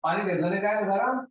पानी दे देने का है गरम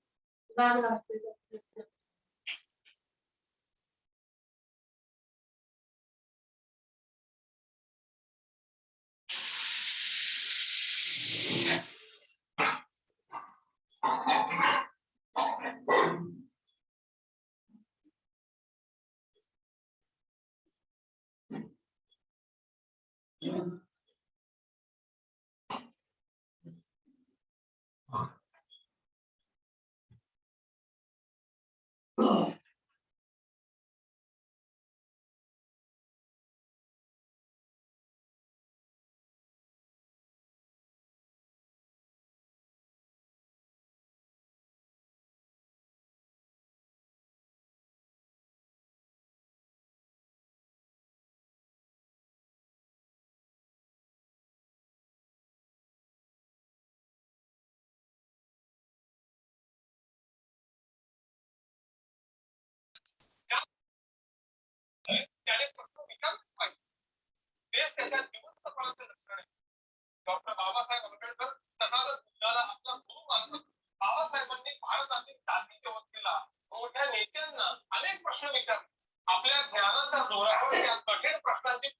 डॉक्टर बाबासाहेब आंबेडकर तथागत बुद्धाला आपला गुरु मानून बाबासाहेबांनी भारतातील जातीच्या वस्तीला मोठ्या नेत्यांना अनेक प्रश्न विचारले. आपल्या ज्ञानाच्या जोरावर या कठीण प्रश्नांची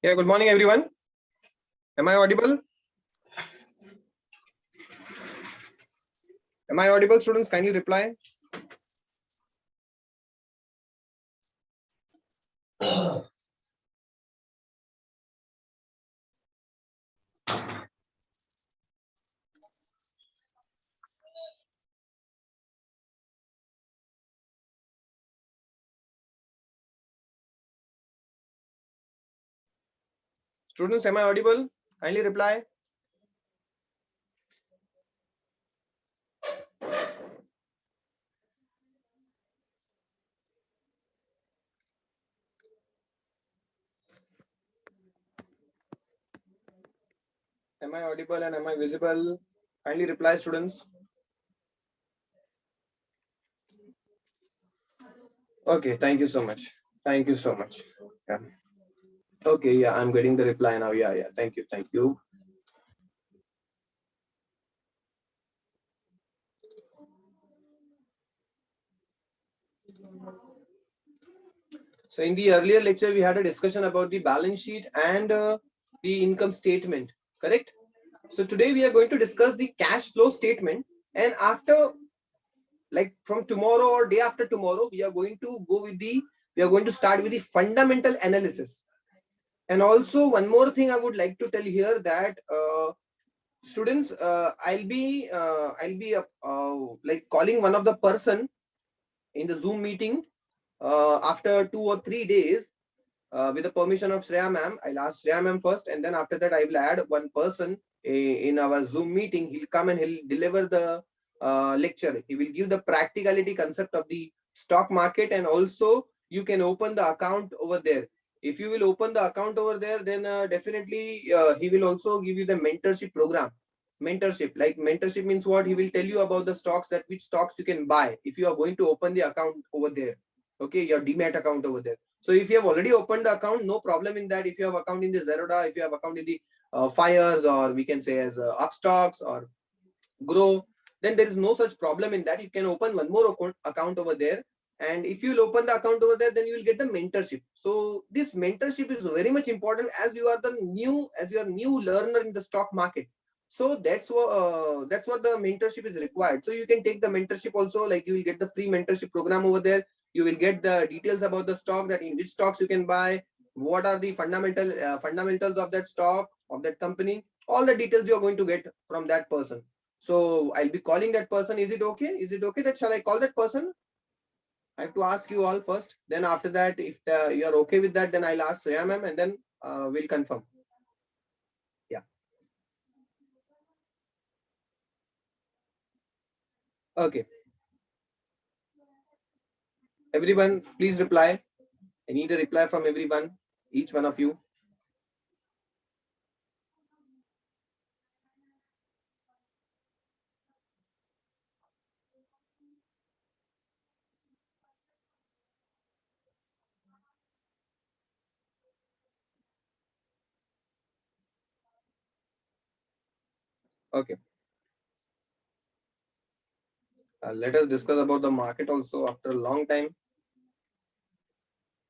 Yeah, good morning, everyone. Am I audible? Am I audible, students? Kindly reply. Students, am I audible? Kindly reply. Am I audible and am I visible? Kindly reply, students. Okay, thank you so much. Thank you so much. Yeah. Okay, yeah, I'm getting the reply now. Yeah, yeah. Thank you. Thank you. So in the earlier lecture, we had a discussion about the balance sheet and the income statement, correct? So today we are going to discuss the cash flow statement, and after, like from tomorrow or day after tomorrow, we are going to start with the fundamental analysis. And also one more thing I would like to tell here that students, I'll be like calling one of the person in the Zoom meeting after 2 or 3 days. With the permission of Shreya ma'am, I'll ask Shreya ma'am first, and then after that I will add one person in our Zoom meeting. He'll come and he'll deliver the lecture. He will give the practicality concept of the stock market, and also you can open the account over there. If you will open the account over there, then definitely he will also give you the mentorship program. Mentorship means what? He will tell you about the stocks, that which stocks you can buy if you are going to open the account over there. Okay, your demat account over there. So if you have already opened the account, no problem in that. If you have account in the Zerodha, if you have account in the Fires, or we can say as Upstocks or Grow, then there is no such problem in that. You can open one more account over there. And if you will open the account over there, then you will get the mentorship. So this mentorship is very much important, as you are new learner in the stock market. So that's what the mentorship is required. So you can take the mentorship also, like you will get the free mentorship program over there. You will get the details about the stock, that in which stocks you can buy, what are the fundamentals of that stock, of that company. All the details you are going to get from that person. So I'll be calling that person. Is it okay? Is it okay that shall I call that person? I have to ask you all first. Then after that, if you are okay with that, then I'll ask Shreya ma'am, and then we'll confirm. Yeah. Okay. Everyone, please reply. I need a reply from everyone, each one of you. Okay. Let us discuss about the market also. After a long time,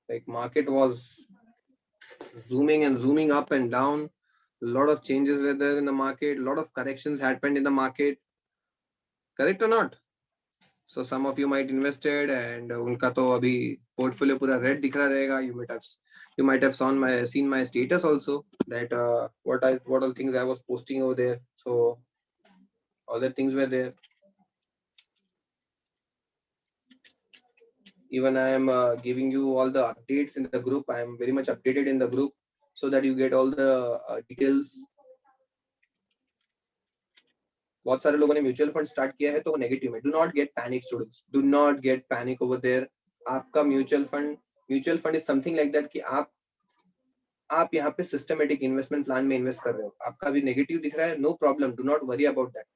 like market was zooming and zooming up and down. A lot of changes were there in the market. A lot of corrections happened in the market. Correct or not? So some of you might invested, and उनका तो अभी portfolio पूरा red दिख रहा रहेगा. You might have seen my status also, that what all things I was posting over there. So all the things were there. Even I am giving you all the updates in the group. I am very much updated in the group, so that you get all the details. बहुत सारे लोगों ने mutual fund start किया है, तो negative में. Do not get panic students, do not get panic over there. आपका mutual fund is something like that, कि आप यहाँ पे सिस्टमेटिक इन्वेस्टमेंट प्लान में इन्वेस्ट कर रहे हो. आपका भी नेगेटिव दिख रहा है, no problem, do not worry about that.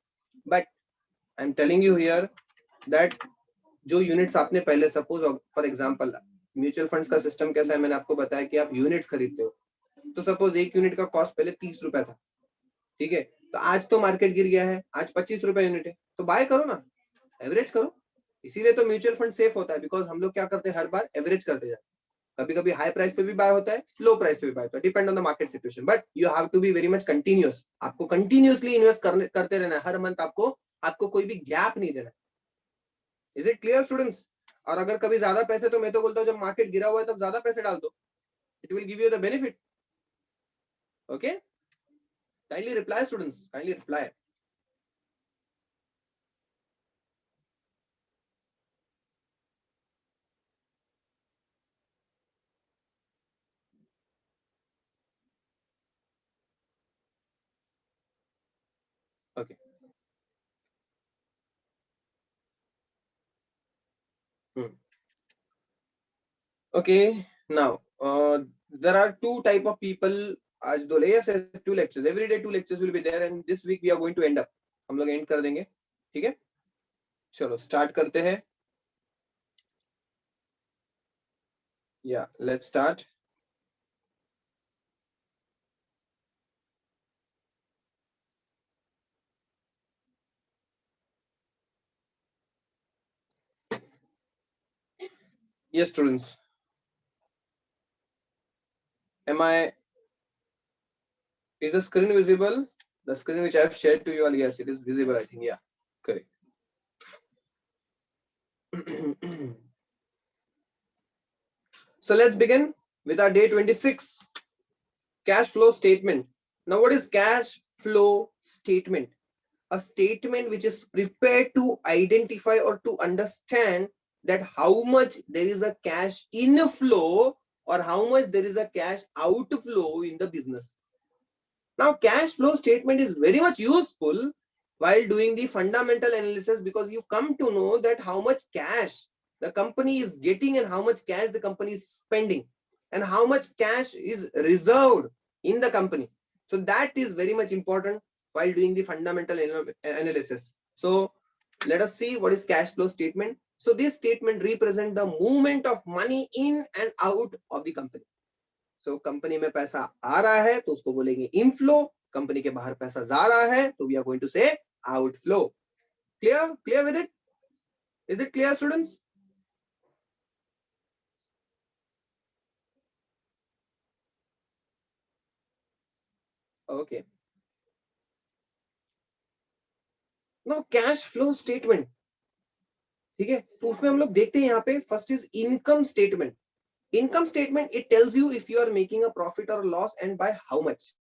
But I am telling you here that जो यूनिट्स आपने पहले, suppose for example mutual funds का सिस्टम कैसा है, मैंने आपको बताया कि आप यूनिट्स खरीदते हो. तो सपोज एक यूनिट का कॉस्ट पहले 30 रुपए था, ठीक है. तो आज तो मार्केट गिर गया है, आज 25 रुपए यूनिट है, तो बाय करो ना, एवरेज करो. इसीलिए तो म्यूचुअल फंड सेफ होता है, बिकॉज हम लोग क्या करते हैं, हर बार एवरेज करते जाते. कभी कभी हाई प्राइस पे भी बाय होता है, लो प्राइस पे भी बाय होता है, depend on the market situation. But you have to be very much continuous. आपको कंटिन्यूअसली इन्वेस्ट करते रहना है हर मंथ. आपको कोई भी गैप नहीं देना. Is it clear students? और अगर कभी ज्यादा पैसे, तो मैं तो बोलता हूँ जब मार्केट गिरा हुआ है तब ज्यादा पैसे डाल दो. It will give you the benefit. Okay, kindly reply students, kindly reply. Okay. Okay. Now, there are two type of people. आज 2 yes, 2 lectures. Every day 2 lectures will be there, and this week we are going to end up. हम लोग end कर देंगे. ठीक है? चलो start करते हैं. Yeah, let's start. Yes, students. Is the screen visible? The screen which I have shared to you all, yes, it is visible, I think. Yeah, correct. So let's begin with our day 26 cash flow statement. Now, what is cash flow statement? A statement which is prepared to identify or to understand that how much there is a cash inflow or how much there is a cash outflow in the business. Now, cash flow statement is very much useful while doing the fundamental analysis, because you come to know that how much cash the company is getting and how much cash the company is spending and how much cash is reserved in the company. So that is very much important while doing the fundamental analysis. So let us see what is cash flow statement. So this statement represents the movement of money in and out of the company. So company में पैसा आ रहा है तो उसको बोलेंगे inflow, company के बाहर पैसा जा रहा है तो वी आर गोइंग टू से outflow. Clear with it? Is it clear, students? Okay. Now cash flow statement. ठीक है, तो उसमें हम लोग देखते हैं यहाँ पे first is income statement. Income statement it tells you if you are making a profit और loss and by how much.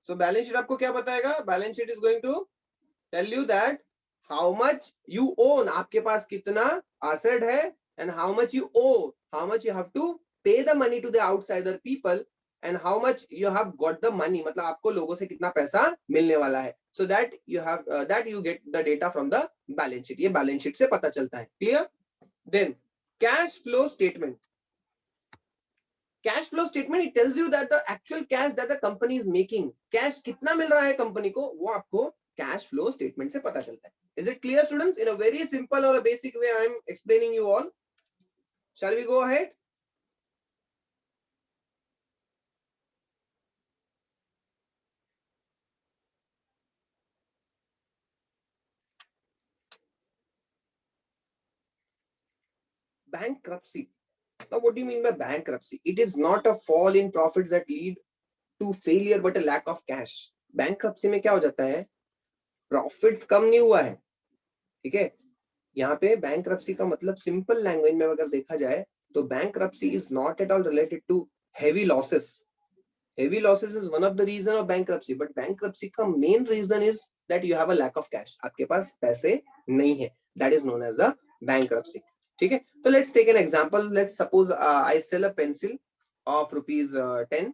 So balance sheet आपको क्या बताएगा? Balance sheet is going to tell you that how much you own, आपके पास कितना asset है, and how much you owe, how much you have to pay the money to the outsider people, and how much you have got the money, मतलब आपको लोगों से कितना पैसा मिलने वाला है. So that you have that you get the data from the balance sheet. ये बैलेंस शीट से पता चलता है. Clear? Then cash flow statement. Cash flow statement it tells you that the actual cash that the company is making, cash कितना मिल रहा है company को, वो आपको कैश फ्लो स्टेटमेंट से पता चलता है. Is it clear, students? In a very simple or a basic way I am explaining you all. Shall we go ahead? Bankruptcy. Now what do you mean by bankruptcy? It is not a fall in profits that lead to failure but a lack of cash. Bankruptcy में क्या हो जाता है, profits कम नहीं हुआ है. ठीक है, यहाँ पे बैंक्रप्सी का मतलब सिंपल लैंग्वेज में अगर देखा जाए तो bankruptcy is not at all related to heavy losses. Heavy losses is one of the reason of bankruptcy, but bankruptcy का main reason is that you have a lack of cash, आपके पास पैसे नहीं है. That is known as the bankruptcy. ठीक है, तो let's take an example. Let's suppose I sell a pencil of rupees 10.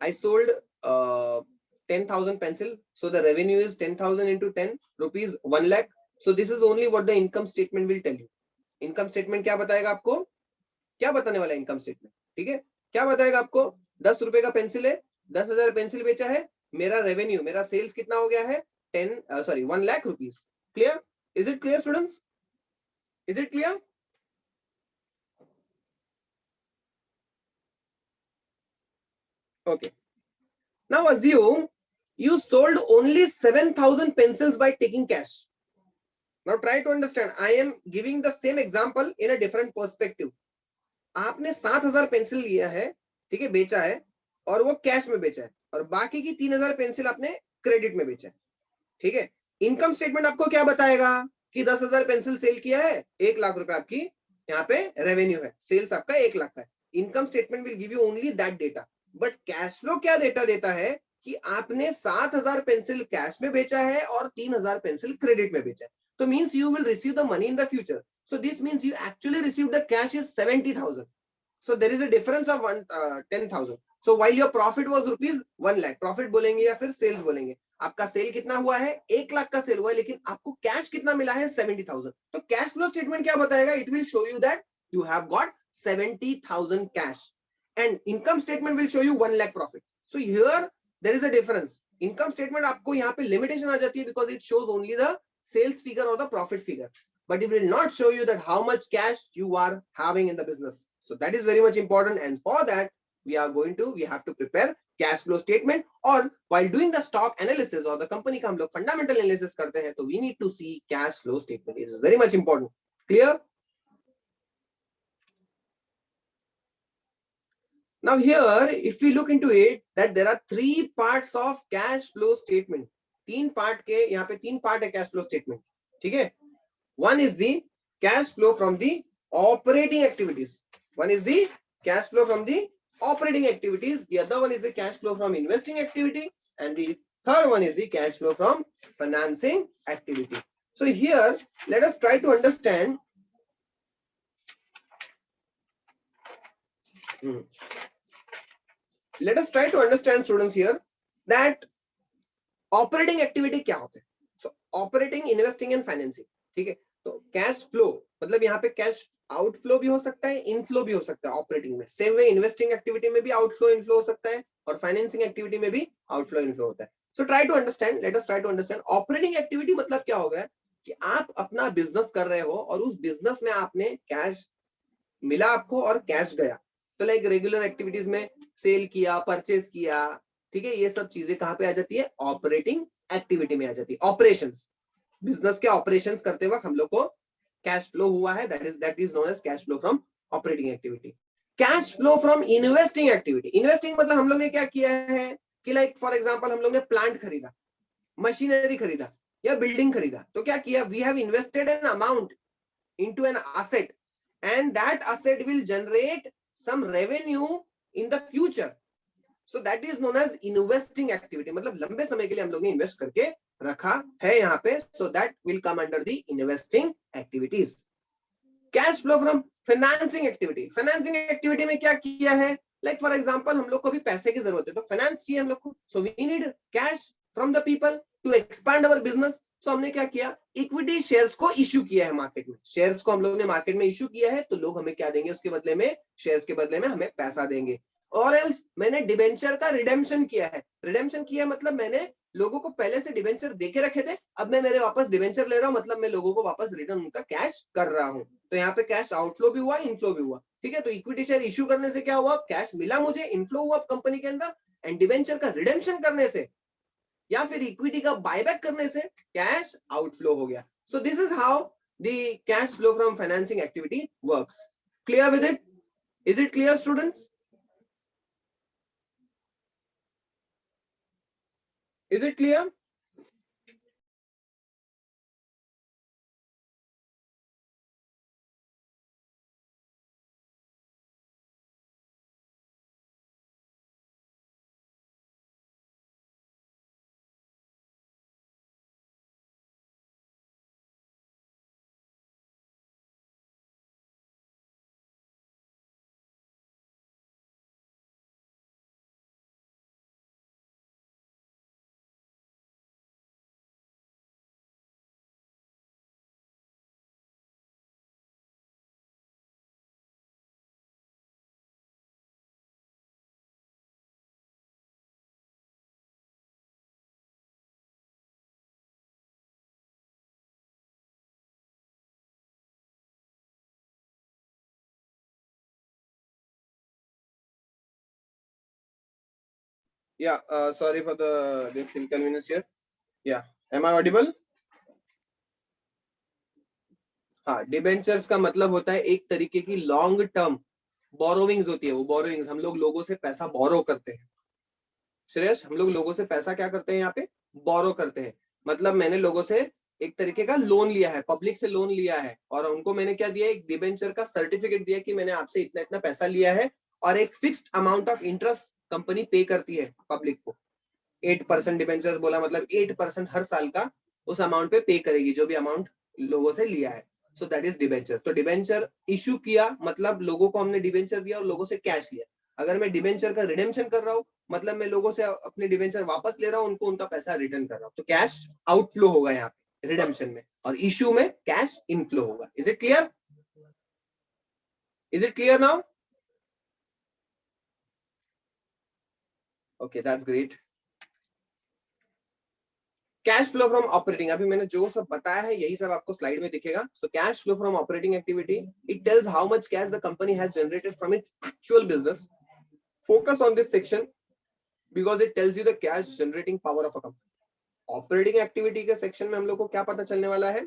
I sold 10,000 pencil. So the revenue is 10,000 into 10 rupees 1 lakh. So this is only what the income statement will tell you. Income statement क्या बताएगा आपको? क्या बताने वाला income statement? ठीक है, क्या बताएगा आपको? 10 रुपए का पेंसिल है, 10,000 पेंसिल बेचा है, मेरा रेवेन्यू, मेरा सेल्स कितना हो गया है? 1 lakh rupees. Clear? Is it clear students? Is it clear? Okay. Now assume you sold only 7,000 pencils by taking cash. Now try to understand. I am giving the same example in a different perspective. आपने 7,000 pencil लिया है, ठीक है, बेचा है, और वो cash में बेचा है, और बाकी की 3,000 पेंसिल आपने क्रेडिट में बेचा है, ठीक है। इनकम स्टेटमेंट आपको क्या बताएगा कि 10,000 पेंसिल सेल किया है, 1,00,000 रुपए आपकी यहाँ पे रेवेन्यू है, सेल्स आपका 1,00,000 का है। Income statement will give you only that data, but cash flow क्या डेटा देता है कि आपने 7,000 पेंसिल कैश में बेचा है और 3,000 पेंसिल क्रेडिट में बेचा है। तो means you will receive the money in the future. So this means you actually received the cash is 70,000. So there is a difference of 10,000. So while your profit was rupees 1 lakh, profit बोलेंगे या फिर sales बोलेंगे, आपका cell कितना हुआ है, 1,00,000 का cell हुआ है, लेकिन आपको कैश कितना मिला है, 70,000. तो कैश फ्लो स्टेटमेंट क्या बताएगा, it will show you that you have got 70,000 cash, and income statement will show you 1 lakh profit. So here there is a difference. Income statement आपको यहाँ पे limitation आ जाती है because it shows only the sales figure or the profit figure, but it will not show you that how much cash you are having in the business. So that is very much important, and for that we have to prepare cash flow statement, or while doing the stock analysis or the company का हम लोग fundamental analysis करते हैं, तो we need to see cash flow statement. It is very much important. Clear? Now here, if we look into it, that there are 3 parts of cash flow statement. 3 part के यहाँ पे 3 part है cash flow statement, ठीक है? One is the cash flow from the operating activities. One is the cash flow from the operating activities. The other one is the cash flow from investing activity, and the third one is the cash flow from financing activity. So here, let us try to understand. Let us try to understand, students, here that operating activity क्या होता है. So operating, investing and financing, ठीक है. तो cash flow मतलब यहाँ पे cash outflow भी हो सकता है, इनफ्लो भी हो सकता है ऑपरेटिंग में. सेम वे इन्वेस्टिंग एक्टिविटी में भी आउटफ्लो इनफ्लो हो सकता है, और फाइनेंसिंग एक्टिविटी में भी आउटफ्लो इनफ्लो होता है. So try to understand, let us try to understand operating activity मतलब क्या हो गया कि आप अपना बिजनेस कर रहे हो और उस बिजनेस में आपने कैश मिला आपको और कैश गया. तो लाइक रेगुलर एक्टिविटीज में सेल किया, परचेज किया, ठीक है, ये सब चीजें कहां पे आ जाती है, ऑपरेटिंग एक्टिविटी में आ जाती है. ऑपरेशंस, बिजनेस के ऑपरेशंस करते वक्त हम लोग को कैश फ्लो हुआ है, that is known as cash flow from operating activity. Cash flow from investing activity, investing मतलब हम लोग ने क्या किया है कि लाइक फॉर एग्जांपल हम लोग ने प्लांट खरीदा, मशीनरी खरीदा या बिल्डिंग खरीदा, तो क्या किया, we have invested an amount into an asset, and that asset will generate some revenue in the future. So that is known as investing activity. मतलब लंबे समय के लिए हम लोग ने इन्वेस्ट करके रखा है यहाँ पे, so that will come under the investing activities. Cash flow from financing activity. Financing activity में क्या किया है, like for example हम लोग को भी पैसे की जरूरत है, तो फाइनेंस चाहिए हम लोग को, so we need cash from the people to expand our business. तो हमने क्या किया, इक्विटी शेयर्स को इश्यू किया है मार्केट में. शेयर्स को हम लोग ने मार्केट में इश्यू किया है, तो लोग हमें क्या देंगे उसके बदले में, शेयर्स के बदले में हमें पैसा देंगे. और एल्स मैंने डिबेंचर का रिडेम्पशन किया है. रिडेम्पशन किया मतलब मैंने लोगों को पहले से डिबेंचर देके रखे थे, अब मैं मेरे वापस डिबेंचर ले रहा हूं, मतलब मैं लोगों को वापस रिटर्न उनका कैश कर रहा हूं. तो यहाँ पे कैश आउटफ्लो भी हुआ, इनफ्लो भी हुआ, ठीक है. तो इक्विटी शेयर इश्यू करने से क्या हुआ, कैश मिला मुझे, इनफ्लो हुआ कंपनी के अंदर, एंड डिबेंचर का रिडेम्पशन करने से या फिर इक्विटी का बायबैक करने से कैश आउटफ्लो हो गया. So this is how the cash flow from financing activity works. Clear with it? Is it clear students? Is it clear? Yeah, sorry for this inconvenience here. Yeah, am I audible? हाँ, debentures का मतलब होता है एक तरीके की long term borrowings होती है। वो बोरोविंग्स हम लोग लोगों से पैसा बोरो करते हैं। श्रेयस, हम लोग लोगों से पैसा क्या करते हैं यहाँ पे? बोरो करते हैं। मतलब मैंने लोगों से एक तरीके का लोन लिया है, पब्लिक से लोन लिया है, और उनको मैंने क्या दिया? एक डिबेंचर का सर्टिफिकेट दिया कि मैंने आपसे इतना इतना पैसा लिया है, और एक fixed amount of interest company पे करती है पब्लिक को। 8% डिबेंचर्स बोला मतलब 8% हर साल का उस अमाउंट पे पे करेगी, जो भी अमाउंट लोगों से लिया है। So that is debenture. तो डिबेंचर इशू किया मतलब लोगों को हमने डिबेंचर दिया और लोगों से कैश लिया। अगर मैं डिबेंचर का रिडेम्पशन कर रहा हूँ मतलब मैं लोगों से अपने डिबेंचर वापस ले रहा हूँ, उनको उनका पैसा रिटर्न कर रहा हूँ। तो कैश आउटफ्लो होगा यहाँ पे रिडेम्पशन में, और इशू में कैश इनफ्लो होगा। Is it clear? Is it clear now? Okay, that's great. Cash flow from operating, अभी मैंने जो सब बताया है यही सब आपको स्लाइड में दिखेगा। So cash flow from operating activity, it tells how much cash the company has generated from its actual business. Focus on this section because it tells you the cash generating power of a company. Operating activity के section में हम लोग को क्या पता चलने वाला है?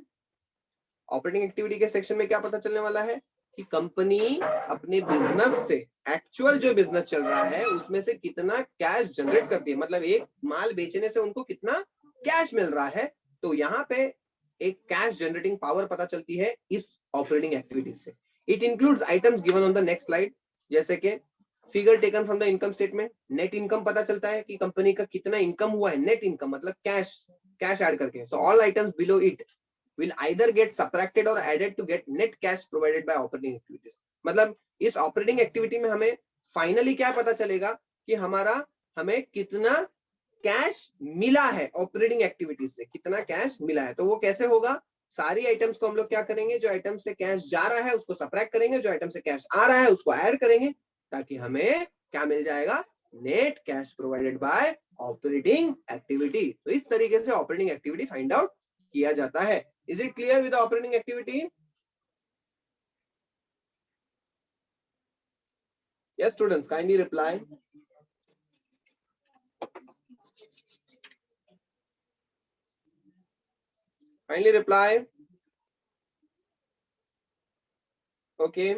ऑपरेटिंग एक्टिविटी के सेक्शन में क्या पता चलने वाला है कि कंपनी अपने बिजनेस से, एक्चुअल जो बिजनेस चल रहा है उसमें से कितना कैश जनरेट करती है, मतलब एक माल बेचने से उनको कितना कैश मिल रहा है। तो यहाँ पे एक कैश जनरेटिंग पावर पता चलती है इस ऑपरेटिंग एक्टिविटी से। It includes items given on the next slide, जैसे कि figure taken from the income statement. Net income पता चलता है कि कंपनी का कितना इनकम हुआ है, नेट इनकम मतलब कैश, कैश ऐड करके। So all items below it will either get subtracted or added to get net cash provided by operating activities। मतलब इस ऑपरेटिंग एक्टिविटी में हमें फाइनली क्या पता चलेगा कि हमें कितना कैश मिला है, ऑपरेटिंग एक्टिविटीज से कितना कैश मिला है। तो वो कैसे होगा? सारी आइटम्स को हम लोग क्या करेंगे, जो आइटम से कैश जा रहा है उसको सबट्रैक्ट करेंगे, जो आइटम से कैश आ रहा है उसको ऐड करेंगे, ताकि हमें क्या मिल जाएगा? Net cash provided by operating activity. तो इस तरीके से ऑपरेटिंग एक्टिविटी फाइंड आउट किया जाता है। Is it clear with the operating activity? Yes, students, kindly reply. Kindly reply. Okay.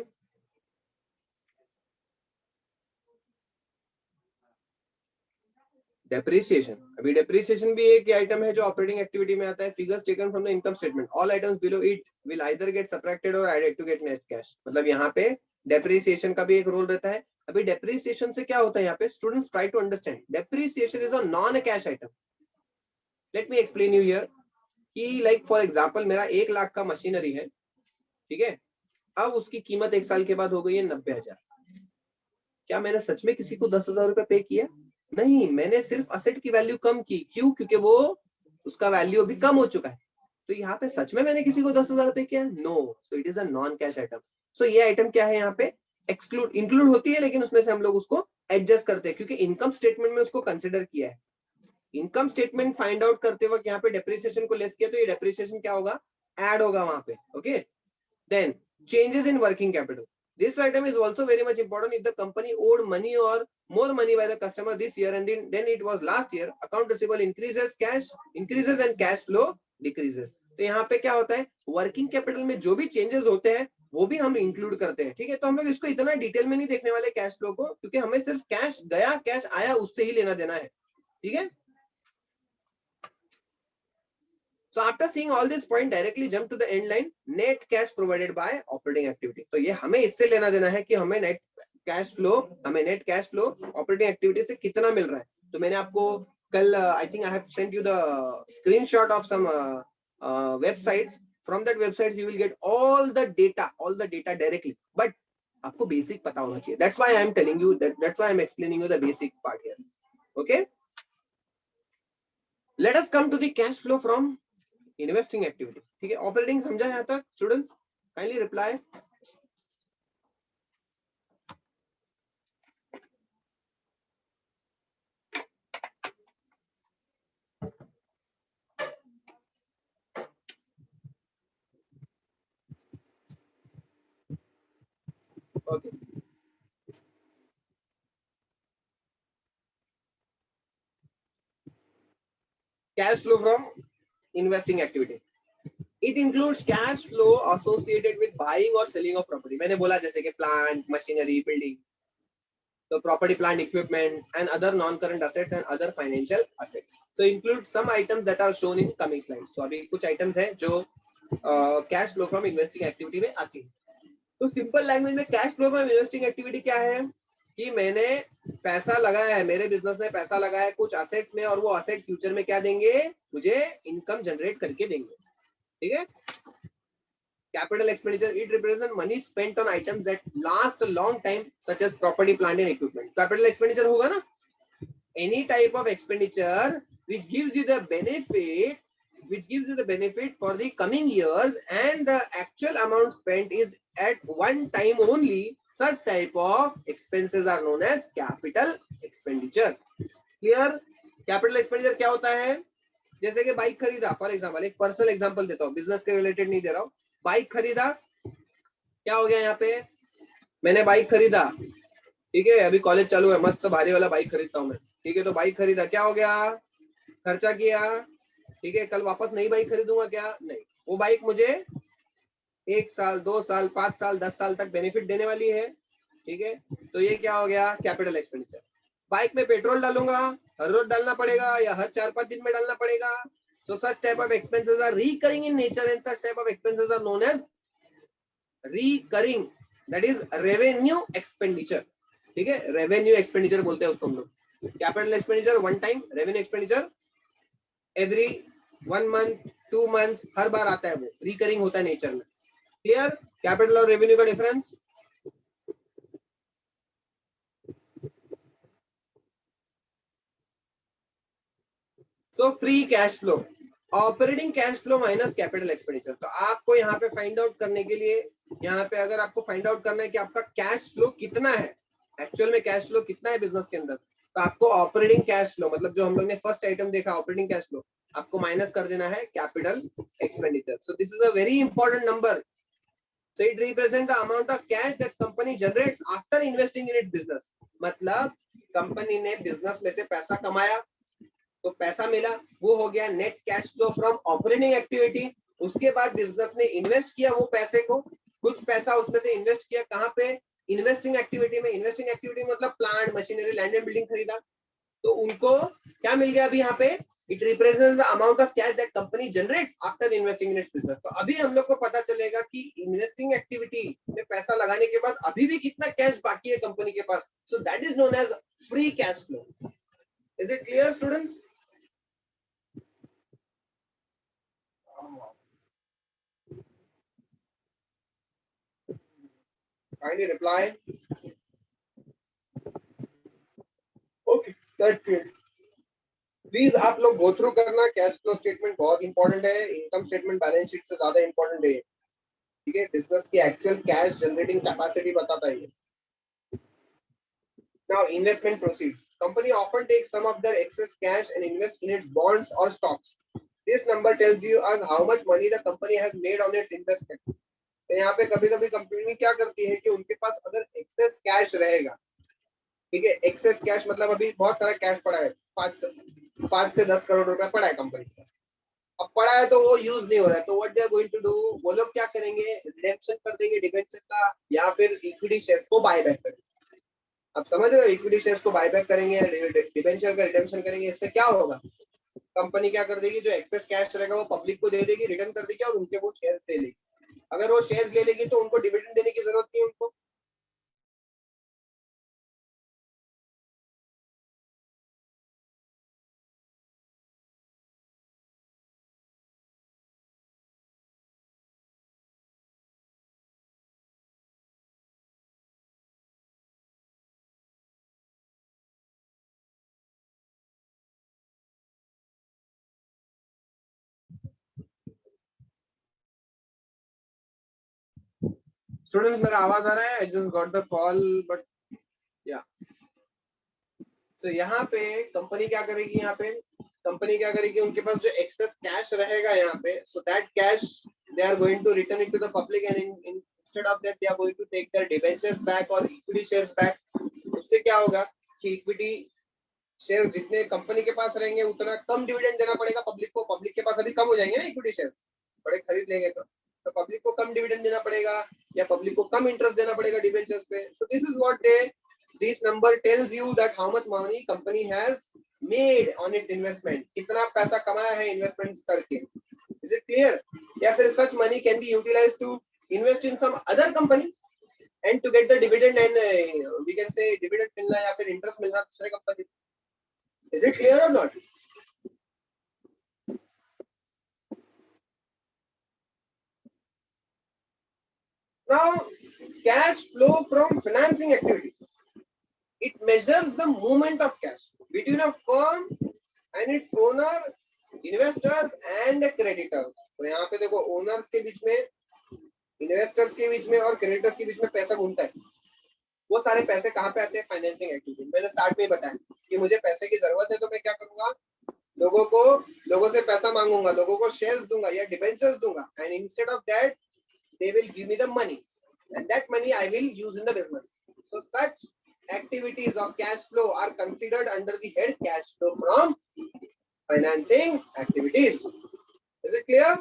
Depreciation, अभी डेप्रिसिएशन भी एक आइटम है जो ऑपरेटिंग एक्टिविटी में आता है। Figures taken from the income statement, all items below it will either get subtracted और added to get net cash. मतलब यहाँ पे डेप्रिसिएशन का भी एक रोल रहता है। अभी डेप्रिसिएशन से क्या होता है यहाँ पे? Students try to understand, depreciation is a non cash item. Let me explain you here कि लाइक फॉर एग्जांपल मेरा 1 लाख का मशीनरी है, ठीक है, अब उसकी कीमत 1 साल के बाद हो गई है 90,000। क्या मैंने सच में किसी को 10,000 रुपए पे किया? नहीं, मैंने सिर्फ असेट की वैल्यू कम की। क्यों? क्योंकि वो उसका वैल्यू अभी कम हो चुका है। तो यहाँ पे सच में मैंने किसी को 10,000 रुपए किया? No. So it is a non cash item. So ये आइटम क्या है यहाँ पे? एक्सक्लूड, इंक्लूड होती है लेकिन उसमें से हम लोग उसको एडजस्ट करते हैं क्योंकि इनकम स्टेटमेंट में उसको कंसिडर किया है। इनकम स्टेटमेंट फाइंड आउट करते वक्त यहाँ पे डेप्रिसिएशन को लेस किया, तो ये डेप्रिसिएशन क्या होगा? ऐड होगा वहां पे। Okay, then changes in working capital. This item is also very much important if the company owed money or more money by the customer this year and then it was last year, account receivable increases, cash increases and cash flow decreases. तो यहाँ पे क्या होता है? Working capital में जो भी changes होते हैं वो भी हम इंक्लूड करते हैं। ठीक है, तो हम लोग इसको इतना डिटेल में नहीं देखने वाले कैश फ्लो को, क्योंकि हमें सिर्फ कैश गया कैश आया उससे ही लेना देना है। ठीक है, so after seeing all this point, directly jump to the end line, net cash provided by operating activity। तो ये हमें इससे लेना देना है कि हमें net cash flow operating activity से कितना मिल रहा है। तो मैंने आपको कल I think I have sent you the screenshot of some websites. From that website you will get all the data directly, but आपको बेसिक पता होना चाहिए। That's why I am telling you, that's why I am explaining you the basic part here. Okay, let us come to the cash flow from investing activity. ठीक है, operating समझा यहां तक? Students kindly reply. Okay, cash flow from investing activity. It includes cash flow associated with buying or selling of property. मैंने बोला जैसे कि plant, machinery, building, so property, plant, equipment, and other non-current assets and other financial assets. So include some items that are shown in coming slides. So अभी कुछ items हैं जो cash flow from investing activity में आती है. तो simple language में cash flow from investing activity क्या है कि मैंने पैसा लगाया है, मेरे बिजनेस में पैसा लगाया है कुछ असेट्स में और वो असेट फ्यूचर में क्या देंगे, मुझे इनकम जनरेट करके देंगे. ठीक है. Capital expenditure, it represents money spent on items that last a long time, such as property, plant and equipment. Capital expenditure होगा ना, any type of expenditure which gives you the benefit for the coming years and the actual amount spent is at one time only. Such type of expenses are known as capital expenditure. Clear? Capital expenditure क्या होता है? जैसे कि bike खरीदा, for example एक personal example देता हूँ, business के रिलेटेड नहीं दे रहा हूँ. बाइक खरीदा, क्या हो गया यहाँ पे, मैंने बाइक खरीदा. ठीक है, अभी कॉलेज चालू है, मस्त भारी वाला बाइक खरीदता हूँ मैं. ठीक है, तो बाइक खरीदा, क्या हो गया, खर्चा किया. ठीक है, कल वापस नई बाइक खरीदूंगा क्या, नहीं. वो बाइक मुझे 1 साल 2 साल 5 साल 10 साल तक बेनिफिट देने वाली है. ठीक है, तो ये क्या हो गया, कैपिटल एक्सपेंडिचर. बाइक में पेट्रोल डालूंगा, हर रोज डालना पड़ेगा या हर 4-5 दिन में डालना पड़ेगा. So such type of expenses are recurring in nature and such type of expenses are known as recurring, that is revenue expenditure. ठीक है, revenue expenditure बोलते हैं उसको हम लोग. Capital expenditure one time, revenue expenditure every 1 month 2 months, हर बार आता है, वो recurring होता है नेचर में. Clear? Capital और revenue का difference. So free cash flow, operating cash flow minus capital expenditure. तो आपको यहाँ पे फाइंड आउट करने के लिए, यहाँ पे अगर आपको फाइंड आउट करना है कि आपका कैश फ्लो कितना है, एक्चुअल में कैश फ्लो कितना है बिजनेस के अंदर, तो आपको ऑपरेटिंग कैश फ्लो, मतलब जो हम लोग ने फर्स्ट आइटम देखा ऑपरेटिंग कैश फ्लो, आपको माइनस कर देना है capital expenditure. So this is a very important number. So it represent the amount of cash that company generates after investing in its business. मतलब कंपनी ने business में से पैसा कमाया, तो पैसा मिला, वो हो गया net cash flow from operating activity. उसके बाद बिजनेस ने इन्वेस्ट किया वो पैसे को, कुछ पैसा उसमें से इन्वेस्ट किया कहाँ पे, इन्वेस्टिंग एक्टिविटी में. इन्वेस्टिंग एक्टिविटी मतलब plant, machinery, land and building खरीदा, तो उनको क्या मिल गया अभी यहाँ पे, it represents the amount of cash that company generates after investing in its business. तो अभी हम लोग को पता चलेगा कि इन्वेस्टिंग एक्टिविटी में पैसा लगाने के बाद अभी भी कितना कैश बाकी है कंपनी के पास. So that is known as free cash flow. Is it clear students? Kindly reply. Okay, that's it. Please आप लोग गो थ्रू करना. कैश फ्लो स्टेटमेंट बहुत इंपॉर्टेंट है, इनकम स्टेटमेंट बैलेंस शीट से ज्यादा इंपॉर्टेंट है. ठीक है, बिजनेस की एक्चुअल कैश जनरेटिंग कैपेसिटी बताता है. Now investment proceeds. Company often takes some of their excess cash and invests in its bonds or stocks. This number tells you us how much money the company has made on its investment. तो यहाँ पे कभी-कभी company क्या करती है कि उनके पास अगर एक्सेस कैश रहेगा, ठीक है, एक्सेस कैश मतलब अभी बहुत सारा कैश पड़ा है, 5 से 10 करोड़ रुपया पड़ा है कंपनी का. अब पड़ा है तो वो यूज नहीं हो रहा है, तो what they are going to do, वो लोग क्या करेंगे, रिडेम्पशन कर देंगे डिबेंचर का या फिर इक्विटी शेयर्स को बाय बैक करेंगे. अब समझ रहे हो, इक्विटी शेयर्स को बाय बैक करेंगे, डिबेंचर का रिडेम्पशन करेंगे. इससे क्या होगा, कंपनी क्या कर देगी, जो एक्सेस कैश रहेगा वो पब्लिक को दे देगी, रिटर्न कर देगी और उनके वो शेयर ले लेगी. अगर वो शेयर्स ले लेगी तो उनको डिविडेंड देने की जरूरत नहीं है उनको. स्टूडेंट्स मेरा आवाज आ रहा है? I just got the call but या. तो यहाँ पे कंपनी क्या करेगी, यहाँ पे कंपनी क्या करेगी, उनके पास जो एक्सेस कैश रहेगा यहाँ पे, so that cash they are going to return it to the public and instead of that they are going to take their debentures back और इक्विटी शेयर्स बैक. उससे क्या होगा कि इक्विटी शेयर जितने company के पास रहेंगे उतना कम डिविडेंड देना पड़ेगा पब्लिक को. पब्लिक के पास अभी कम हो जाएंगे ना इक्विटी शेयर, बड़े खरीद लेंगे तो पब्लिक को कम डिविडेंड देना पड़ेगा या पब्लिक को कम इंटरेस्ट देना पड़ेगा डिबेंचर्स पे. So this is what this number tells you that how much money company has made on its investment. कितना पैसा कमाया है इन्वेस्टमेंट्स करके. Is it clear? या फिर such money can be utilized to invest in some other company and to get the dividend and we can say dividend मिलना या फिर interest मिलना दूसरे company. Is it clear or not? Now, cash flow from financing activity. It measures the movement of cash between a firm and its owner, investors and creditors. तो यहाँ पे देखो owners के बीच में, investors के बीच में और creditors के बीच में पैसा घूमता है. वो सारे पैसे कहाँ पे आते हैं? Financing activity. मैंने स्टार्ट में ही बताया कि मुझे पैसे की जरूरत है तो मैं क्या करूंगा? लोगों से पैसा मांगूंगा, लोगों को शेयर्स दूंगा या डिबेंचर्स दूंगा, and instead of that they will give me the money and that money I will use in the business. So such activities of cash flow are considered under the head cash flow from financing activities. Is it clear?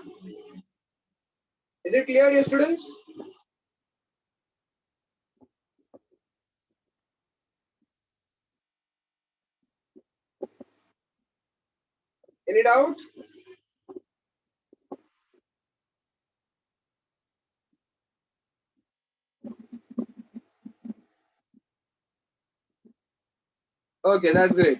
Is it clear, dear students? Any doubt? Okay, that's great.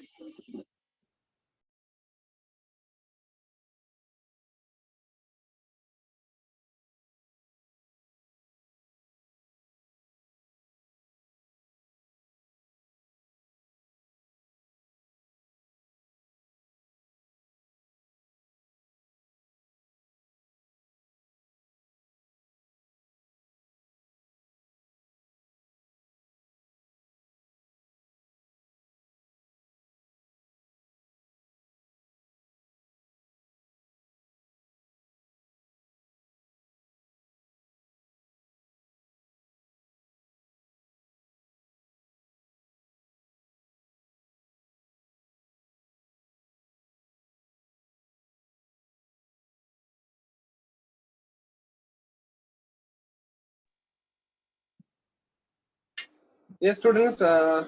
Yes, students, still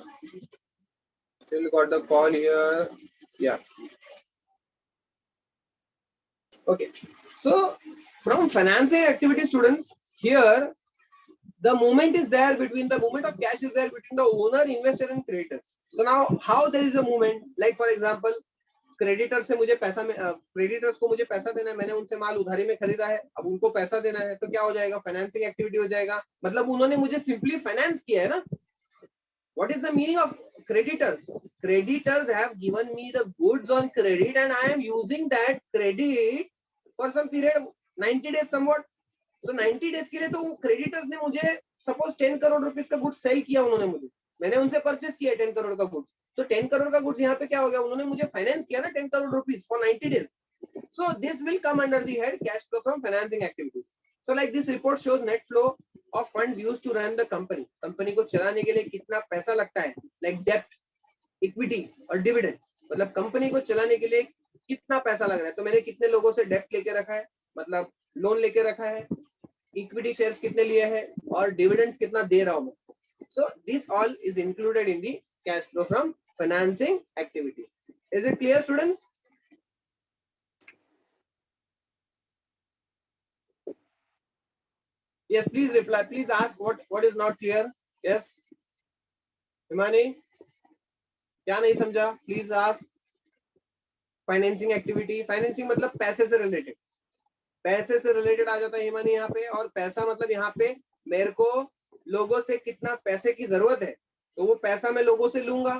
got the call here. Yeah. Okay. So from financing activity, students, here the movement is there between the movement of cash is there between the owner, investor and creditors. So now how there is a movement? Like for example, creditor से मुझे पैसा creditors को मुझे पैसा देना है, मैंने उनसे माल उधारी में खरीदा है, अब उनको पैसा देना है तो क्या हो जाएगा? फाइनेंसिंग एक्टिविटी हो जाएगा. मतलब उन्होंने मुझे सिंपली फाइनेंस किया है ना. What is the meaning of creditors? Creditors have given me the goods on credit and I am using that credit for some period, 90 days somewhat. So 90 days के लिए तो creditors ने मुझे suppose 10 करोड़ रुपीस का goods sale किया उन्होंने मुझे, मैंने उनसे परचेस किया 10 करोड़ का गुड्स. तो 10 करोड़ का गुड्स यहाँ पे क्या हो गया? उन्होंने मुझे फाइनेंस किया ना 10 crore rupees for 90 days. So this will come under the head cash flow from financing activities. So like this report shows net flow of funds used to run the company. Company को चलाने के लिए कितना पैसा लगता है, like debt, equity और dividend. मतलब कंपनी को चलाने के लिए कितना पैसा लग रहा है. तो मैंने कितने लोगों से डेप्ट लेके रखा है, मतलब लोन लेके रखा है, इक्विटी शेयर्स कितने लिए हैं और डिविडेंड्स कितना दे रहा हूं मैं. So this all is included in the cash flow from financing activity. Is it clear, students? Yes, please reply. Please ask what is not clear. Yes, Himani, क्या नहीं समझा? Please ask. Financing activity, financing मतलब पैसे से related, पैसे से related आ जाता है हिमानी यहाँ पे. और पैसा मतलब यहाँ पे मेरे को लोगों से कितना पैसे की जरूरत है, तो वो पैसा मैं लोगों से लूंगा,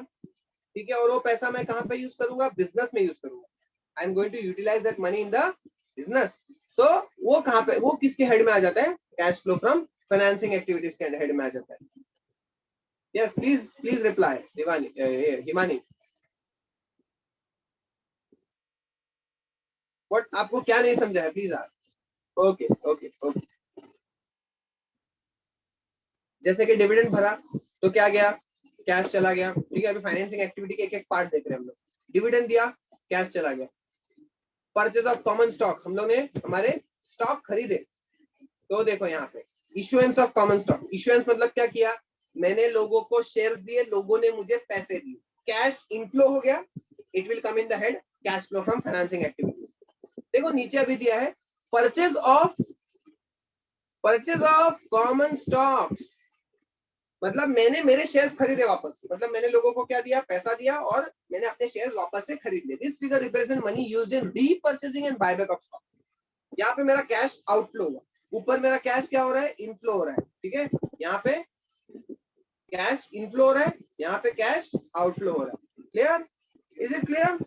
ठीक है, और वो पैसा मैं कहाँ पे यूज करूंगा? बिजनेस में यूज करूंगा. I am going to utilize that money in the business. So वो कहाँ पे, वो किसके हेड में आ जाता है? Cash flow from financing activities के हेड में आ जाता है. Yes, please reply Himani. What आपको क्या नहीं समझा है? Please ask. Okay okay okay. जैसे कि डिविडेंड भरा तो क्या गया? कैश चला गया. ठीक है, अभी फाइनेंसिंग एक्टिविटी के एक एक पार्ट देख रहे हैं हम लोग. डिविडेंड दिया, कैश चला गया. परचेज ऑफ कॉमन स्टॉक, हम लोग ने हमारे स्टॉक खरीदे, तो देखो यहाँ पे issuance of common stock, issuance मतलब क्या किया, मैंने लोगों को शेयर दिए, लोगों ने मुझे पैसे दिए, कैश इनफ्लो हो गया, it will come in the head cash flow from financing activities. देखो नीचे अभी दिया है परचेज ऑफ कॉमन स्टॉक्स, मतलब मैंने मेरे शेयर्स खरीदे वापस, मतलब मैंने लोगों को क्या दिया, पैसा दिया और मैंने अपने शेयर्स वापस से खरीद लिए। This figure represent money used in repurchasing and buyback of stock. यहाँ पे मेरा कैश आउटफ्लो हुआ, ऊपर मेरा कैश क्या हो रहा है, इनफ्लो हो रहा है, ठीक है, यहाँ पे कैश इनफ्लो हो रहा है, यहाँ पे कैश आउटफ्लो हो रहा है। Clear, is it clear?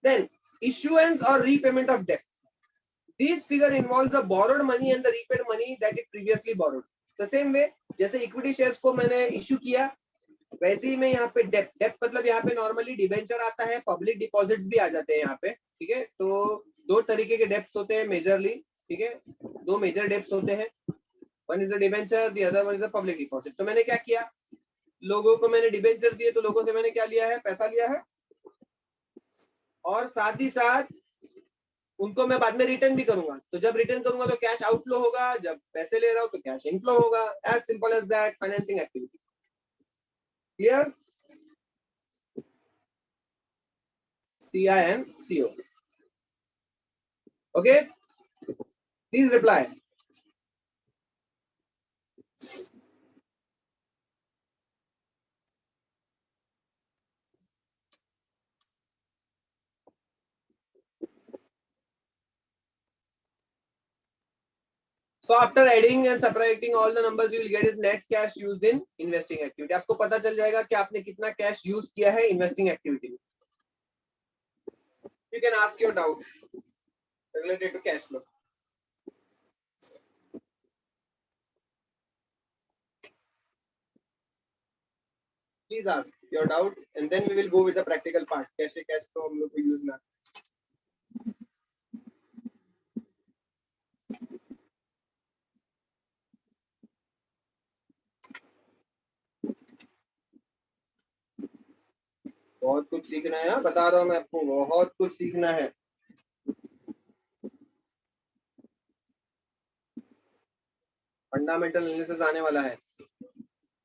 Then issuance or repayment of debt. This figure involves the borrowed money and the repaid money that it previously borrowed. The same way, जैसे equity shares को मैंने issue किया, वैसे ही मैं यहाँ पे डेट, डेट मतलब यहाँ पे नॉर्मली डिबेंचर आता है, पब्लिक डिपॉजिट्स भी आ जाते हैं यहाँ पे, ठीक है। तो दो तरीके के डेप्स होते हैं मेजरली, ठीक है, दो मेजर डेप्स होते हैं, one is a debenture, the other one is a public deposit. तो मैंने क्या किया, लोगों को मैंने डिबेंचर दिए, तो लोगों से मैंने क्या लिया है, पैसा लिया है, और साथ ही साथ उनको मैं बाद में रिटर्न भी करूंगा। तो जब रिटर्न करूंगा तो कैश आउटफ्लो होगा, जब पैसे ले रहा हूं तो कैश इनफ्लो होगा। As simple as that, financing activity. Clear? CINCO. Okay, please reply. So after adding and subtracting all the numbers, you will get is net cash used in investing activity. आपको पता चल जाएगा कि आपने कितना cash use किया है investing activity में. You can ask your doubt related to cash flow. Please ask your doubt and then we will go with the practical part. कैसे cash flow हम लोग को यूज में. बहुत कुछ सीखना है, बता रहा हूँ मैं आपको, बहुत कुछ सीखना है. फंडामेंटल एनालिसिस आने वाला है.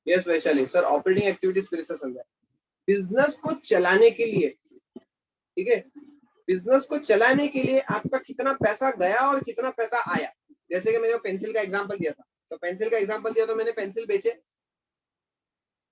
Yes Vaishali sir, operating activities फिर से समझा. बिजनेस को चलाने के लिए, ठीक है, बिजनेस को चलाने के लिए आपका कितना पैसा गया और कितना पैसा आया. जैसे कि मैंने पेंसिल का एग्जांपल दिया था, तो पेंसिल का एग्जांपल दिया तो मैंने पेंसिल बेचे,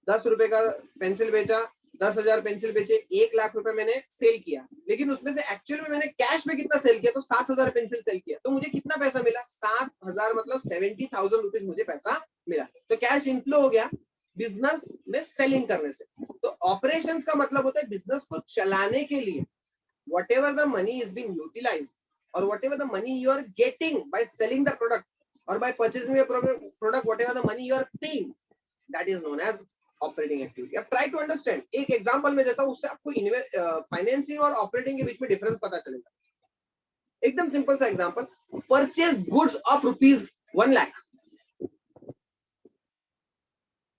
10 रुपए का पेंसिल बेचा, 10,000 पेंसिल बेचे, 1,00,000 रुपए मैंने सेल किया, लेकिन उसमें से एक्चुअल में मैंने कैश में कितना सेल किया, तो 7,000 पेंसिल सेल किया, तो मुझे कितना पैसा मिला, 7,000 मतलब 70,000 रुपीज मुझे पैसा मिला. तो कैश इनफ्लो हो गया बिजनेस में सेलिंग करने से. तो ऑपरेशंस का मतलब होता है बिजनेस को चलाने के लिए whatever the money is being utilized or whatever the money you are getting by selling the product or by purchasing the product, whatever the money you are paying, that is known as operating activity. अब try to understand, एक example में देता हूं, उससे आपको financing और operating के बीच में डिफरेंस पता चलेगा. एकदम सिंपल सा example, purchase goods of ₹1,00,000,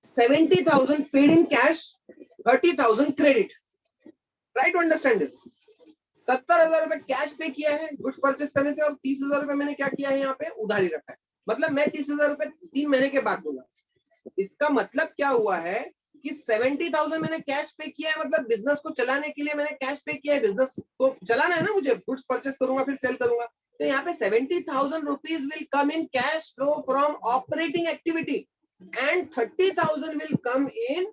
70,000 paid in cash, 30,000 credit. Try to understand this. 70,000 रुपए कैश पे किया है गुड्स परचेस करने से, और 30,000 रुपए मैंने क्या किया है यहाँ पे उधारी रखा है. मतलब मैं 30,000 रुपए 3 महीने के बाद दूंगा. इसका मतलब क्या हुआ है कि 70,000 मैंने कैश पे किया है, मतलब बिजनेस को चलाने के लिए मैंने कैश पे किया है. बिजनेस को चलाना है ना मुझे, गुड्स परचेस करूंगा फिर सेल करूंगा. तो यहाँ पे 70,000 rupees will come in cash flow from operating activity and 30,000 will come in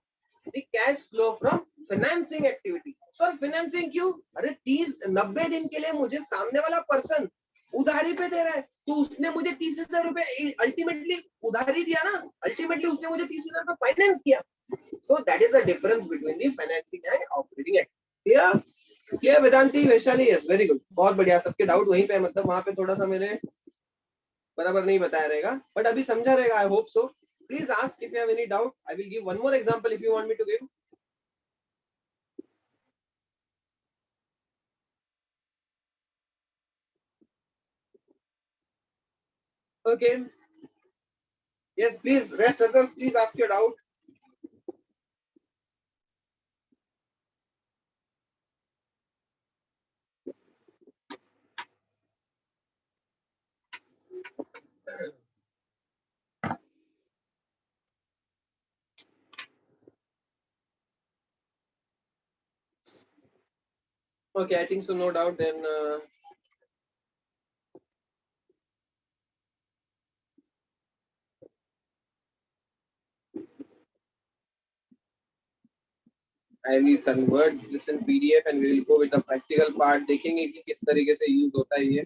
the cash flow from financing activity. Sir financing क्यों? अरे 90 दिन के लिए मुझे सामने वाला पर्सन उधारी पे दे रहा है, तो उसने मुझे 30,000 रुपए अल्टीमेटली उधारी दिया ना, अल्टीमेटली उसने मुझे 30,000 रुपए फाइनेंस किया. So that is the difference between the financing and operating activity. Clear? Clear Vedanti, Vaishali? Yes, very good, बहुत बढ़िया. सबके डाउट वहीं पे, मतलब वहां पे थोड़ा सा मैंने बराबर नहीं बताया रहेगा, बट अभी समझा रहेगा. I hope so. Please ask if you have any doubt. I will give one more example if you want me to give. Okay. Yes, please, rest others, please ask your doubt. Okay, I think so, no doubt. Then I will convert this in PDF and we will go with the practical part. देखेंगे कि किस तरीके से use होता है ये.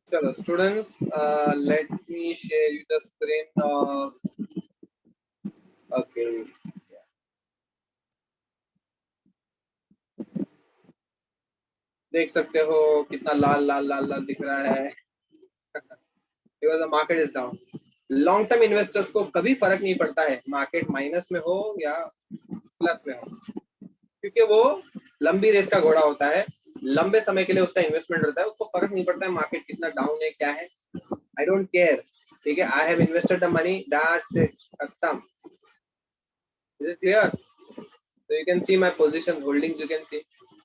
चलो students, let me share you the screen of. Okay. देख सकते हो कितना लाल लाल लाल लाल दिख रहा है. Because the market is down. Long term investors को कभी फर्क नहीं पड़ता है मार्केट माइनस में हो या प्लस में हो, क्योंकि वो लंबी रेस का घोड़ा होता है, लंबे समय के लिए उसका इन्वेस्टमेंट रहता है, उसको फर्क नहीं पड़ता है मार्केट कितना डाउन है क्या है. I don't care. ठीक है, I have invested the money, that's it, खत्म. Is it clear? So you can see my position holdings, you can see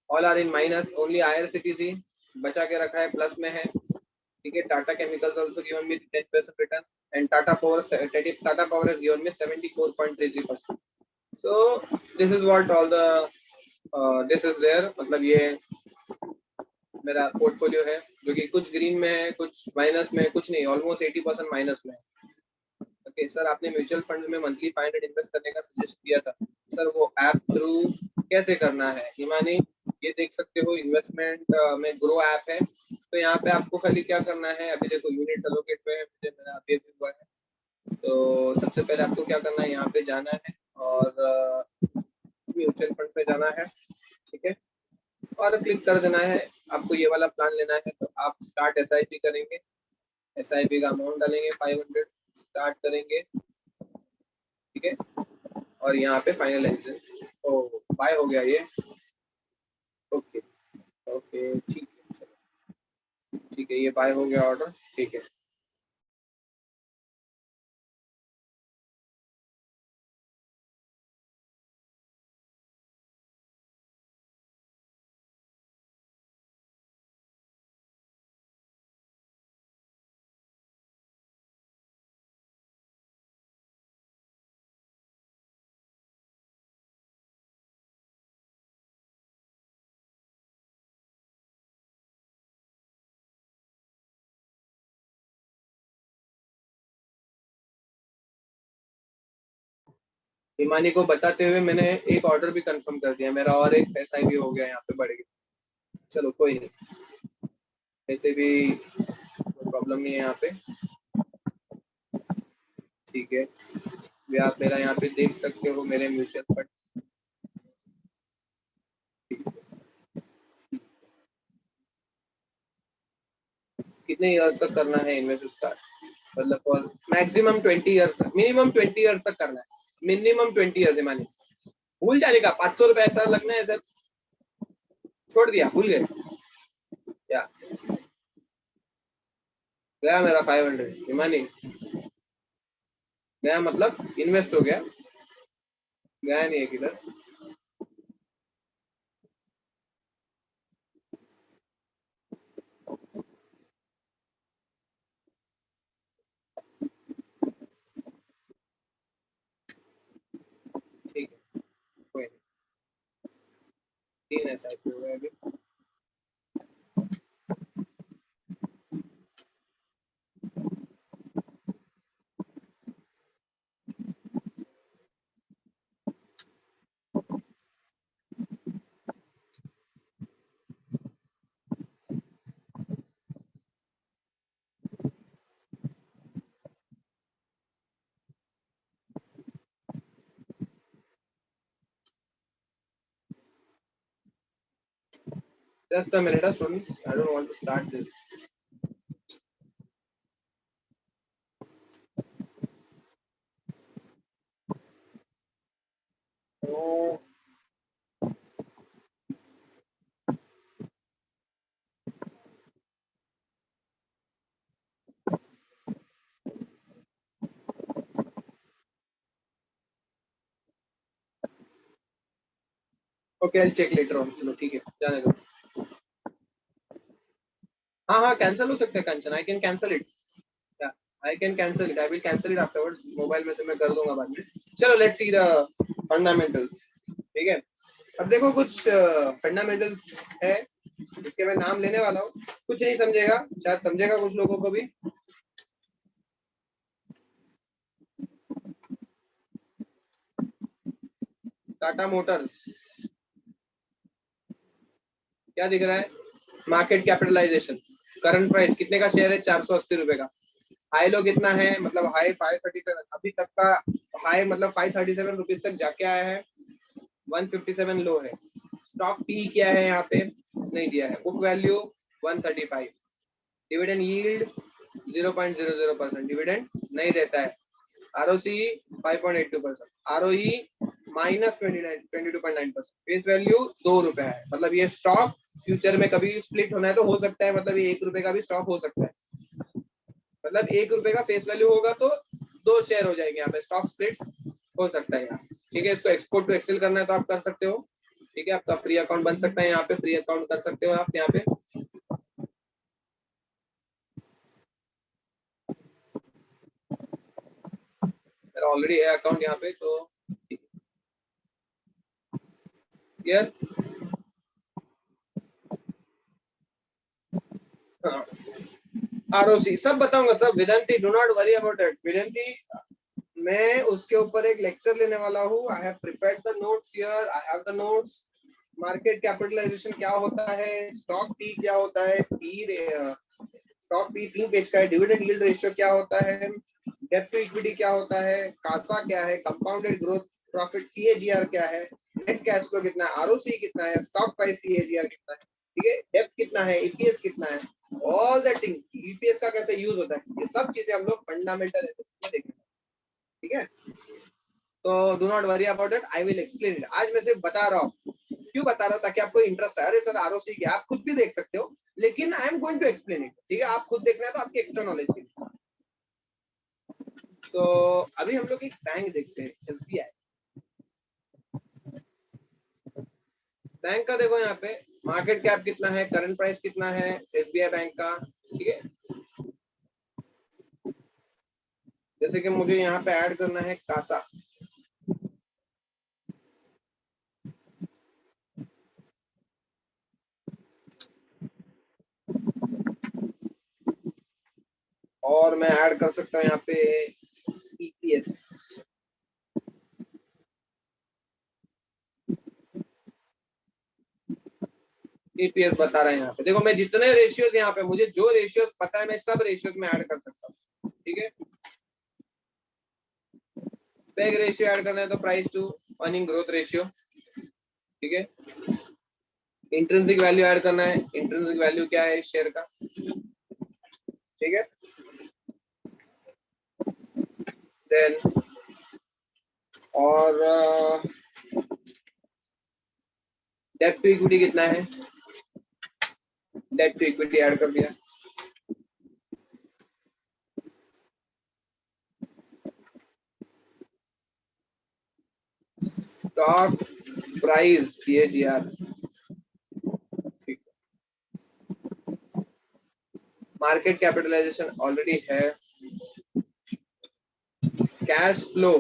all are in minus, only IRCTC बचा के रखा है, प्लस में है. ठीक है, Tata chemicals also given me 10% return and Tata Power has given me 74.33%. So this is what all the this is there. मतलब ये मेरा पोर्टफोलियो है जो कि कुछ ग्रीन में है, कुछ माइनस में, कुछ नहीं, ऑलमोस्ट 80% माइनस में है. ओके सर, आपने म्यूचुअल फंड में मंथली 500 इन्वेस्ट करने का सजेस्ट किया था सर, वो ऐप थ्रू कैसे करना है? हिमानी, ये देख सकते हो इन्वेस्टमेंट में ग्रो ऐप है. तो यहाँ पे आपको खाली क्या करना है, अभी देखो यूनिट्स एलोकेट पे मुझे मेरा अभी भी हुआ है. तो सबसे पहले आपको क्या करना है, यहाँ पे जाना है और म्यूचुअल फंड पे जाना है. ठीक है, और क्लिक कर देना है. आपको ये वाला प्लान लेना है तो आप स्टार्ट SIP करेंगे, SIP का अमाउंट डालेंगे 500, स्टार्ट करेंगे. ठीक है, और यहाँ पे फाइनलाइजेशन. ओ बाय हो गया ये. ओके ओके, ठीक है, चलो ठीक है, ये बाय हो गया ऑर्डर. ठीक है, हिमानी को बताते हुए मैंने एक ऑर्डर भी कंफर्म कर दिया, मेरा और एक SIP हो गया, यहाँ पे बढ़ गया. चलो कोई नहीं, ऐसे भी कोई प्रॉब्लम नहीं है यहाँ पे. ठीक है, भी आप मेरा यहाँ पे देख सकते हो मेरे म्यूचुअल फंड. कितने इयर्स तक करना है इन्वेस्ट स्टार्ट? मतलब फॉर मैक्सिमम 20 ईयर्स तक, मिनिमम 20 ईयर्स तक करना है, मिनिमम 20 ईयर्स. हिमानी भूल जाने का, 500 रुपए ऐसा लगना है सर, छोड़ दिया, भूल गए क्या? गया मेरा 500. हिमानी गया मतलब इन्वेस्ट हो गया, गया नहीं है किधर. ठीक है, कोई नहीं, 3 ऐसा हो गया अभी. Just a minute, students. I don't want to start this. Oh. Okay, I'll check later on. चलो ठीक है, जाने दो. हाँ, कैंसिल हो सकता है कंचन. I can cancel it. Yeah, I can cancel it. I will cancel it afterwards. Mobile में से मैं कर दूंगा बाद में. चलो, let's see the fundamentals. ठीक है. अब देखो कुछ फंडामेंटल्स है जिसके मैं नाम लेने वाला हूँ. कुछ नहीं समझेगा, शायद समझेगा कुछ लोगों को भी. टाटा मोटर्स क्या दिख रहा है? मार्केट कैपिटलाइजेशन, करंट प्राइस कितने का शेयर है? 480 रुपए का. हाई लो कितना है? मतलब हाई 537. अभी तक का हाई मतलब 537 रुपीज तक जाके आया है. 157 लो है. स्टॉक पी क्या है यहाँ पे? नहीं दिया है. Book value 135. Dividend yield 0.00%. Dividend नहीं देता है. ROC 5.82%. ROE -22.9%. फेस वैल्यू 2 रुपए है. मतलब ये स्टॉक फ्यूचर में कभी स्प्लिट होना है तो हो सकता है. मतलब ये 1 रुपए का भी स्टॉक हो सकता है. मतलब 1 रुपए का फेस वैल्यू होगा तो 2 शेयर हो जाएंगे. यहाँ पे स्टॉक स्प्लिट्स हो सकता है यहाँ. ठीक है. इसको एक्सपोर्ट टू एक्सेल करना है तो आप कर सकते हो. ठीक है. आपका फ्री अकाउंट बन सकता है. यहाँ पे फ्री अकाउंट कर सकते हो आप. यहाँ पे ऑलरेडी है अकाउंट यहाँ पे तो क्लियर. ROC सब बताऊंगा सब. Vedanti do not worry about it. Vedanti मैं उसके ऊपर एक लेक्चर लेने वाला हूँ. I have prepared the notes here. I have the notes. Market capitalisation क्या होता है, स्टॉक पी क्या होता है, स्टॉक पी 3 पेज का है. डिविडेंड यील्ड रेशियो क्या होता है, डेब्ट टू इक्विटी क्या होता है, कासा क्या है, कंपाउंडेड ग्रोथ प्रॉफिट CAGR क्या है, नेट कैश फ्लो कितना है, ROC कितना है, स्टॉक प्राइस CAGR कितना है. ठीक है. डेब्ट कितना है, EPS कितना है, ऑल दैट थिंग. EPS का कैसे यूज होता है, ये सब चीजें हम लोग फंडामेंटल में देखेंगे. ठीक है. तो do not worry about it. I will explain it. आज मैं सिर्फ बता रहा हूँ. क्यों बता रहा हूँ? ताकि आपको इंटरेस्ट है. अरे सर ROC क्या, आप खुद भी देख सकते हो, लेकिन I am going to explain it. ठीक है. आप खुद देखना है तो आपकी एक्स्ट्रा नॉलेज के लिए. तो अभी हम लोग एक बैंक देखते हैं, SBI बैंक का. देखो यहाँ पे मार्केट कैप कितना है, करंट प्राइस कितना है SBI बैंक का. ठीक है. जैसे कि मुझे यहाँ पे ऐड करना है कासा. और मैं ऐड कर सकता हूँ यहाँ पे EPS. EPS बता रहे हैं यहाँ पे. देखो मैं जितने रेशियोज यहाँ पे, मुझे जो रेशियोज पता है मैं सब रेशियोज में ऐड कर सकता हूँ. ठीक है. पैग रेशियो ऐड करना है तो price to earning growth ratio. ठीक है. इंट्रिंसिक वैल्यू ऐड करना है. इंट्रिंसिक वैल्यू क्या है शेयर का. ठीक है. देन और डेब्ट टू इक्विटी कितना है, डेब्ट टू इक्विटी ऐड कर दिया. Stock price CAGR. Market capitalisation already है. Cash flow,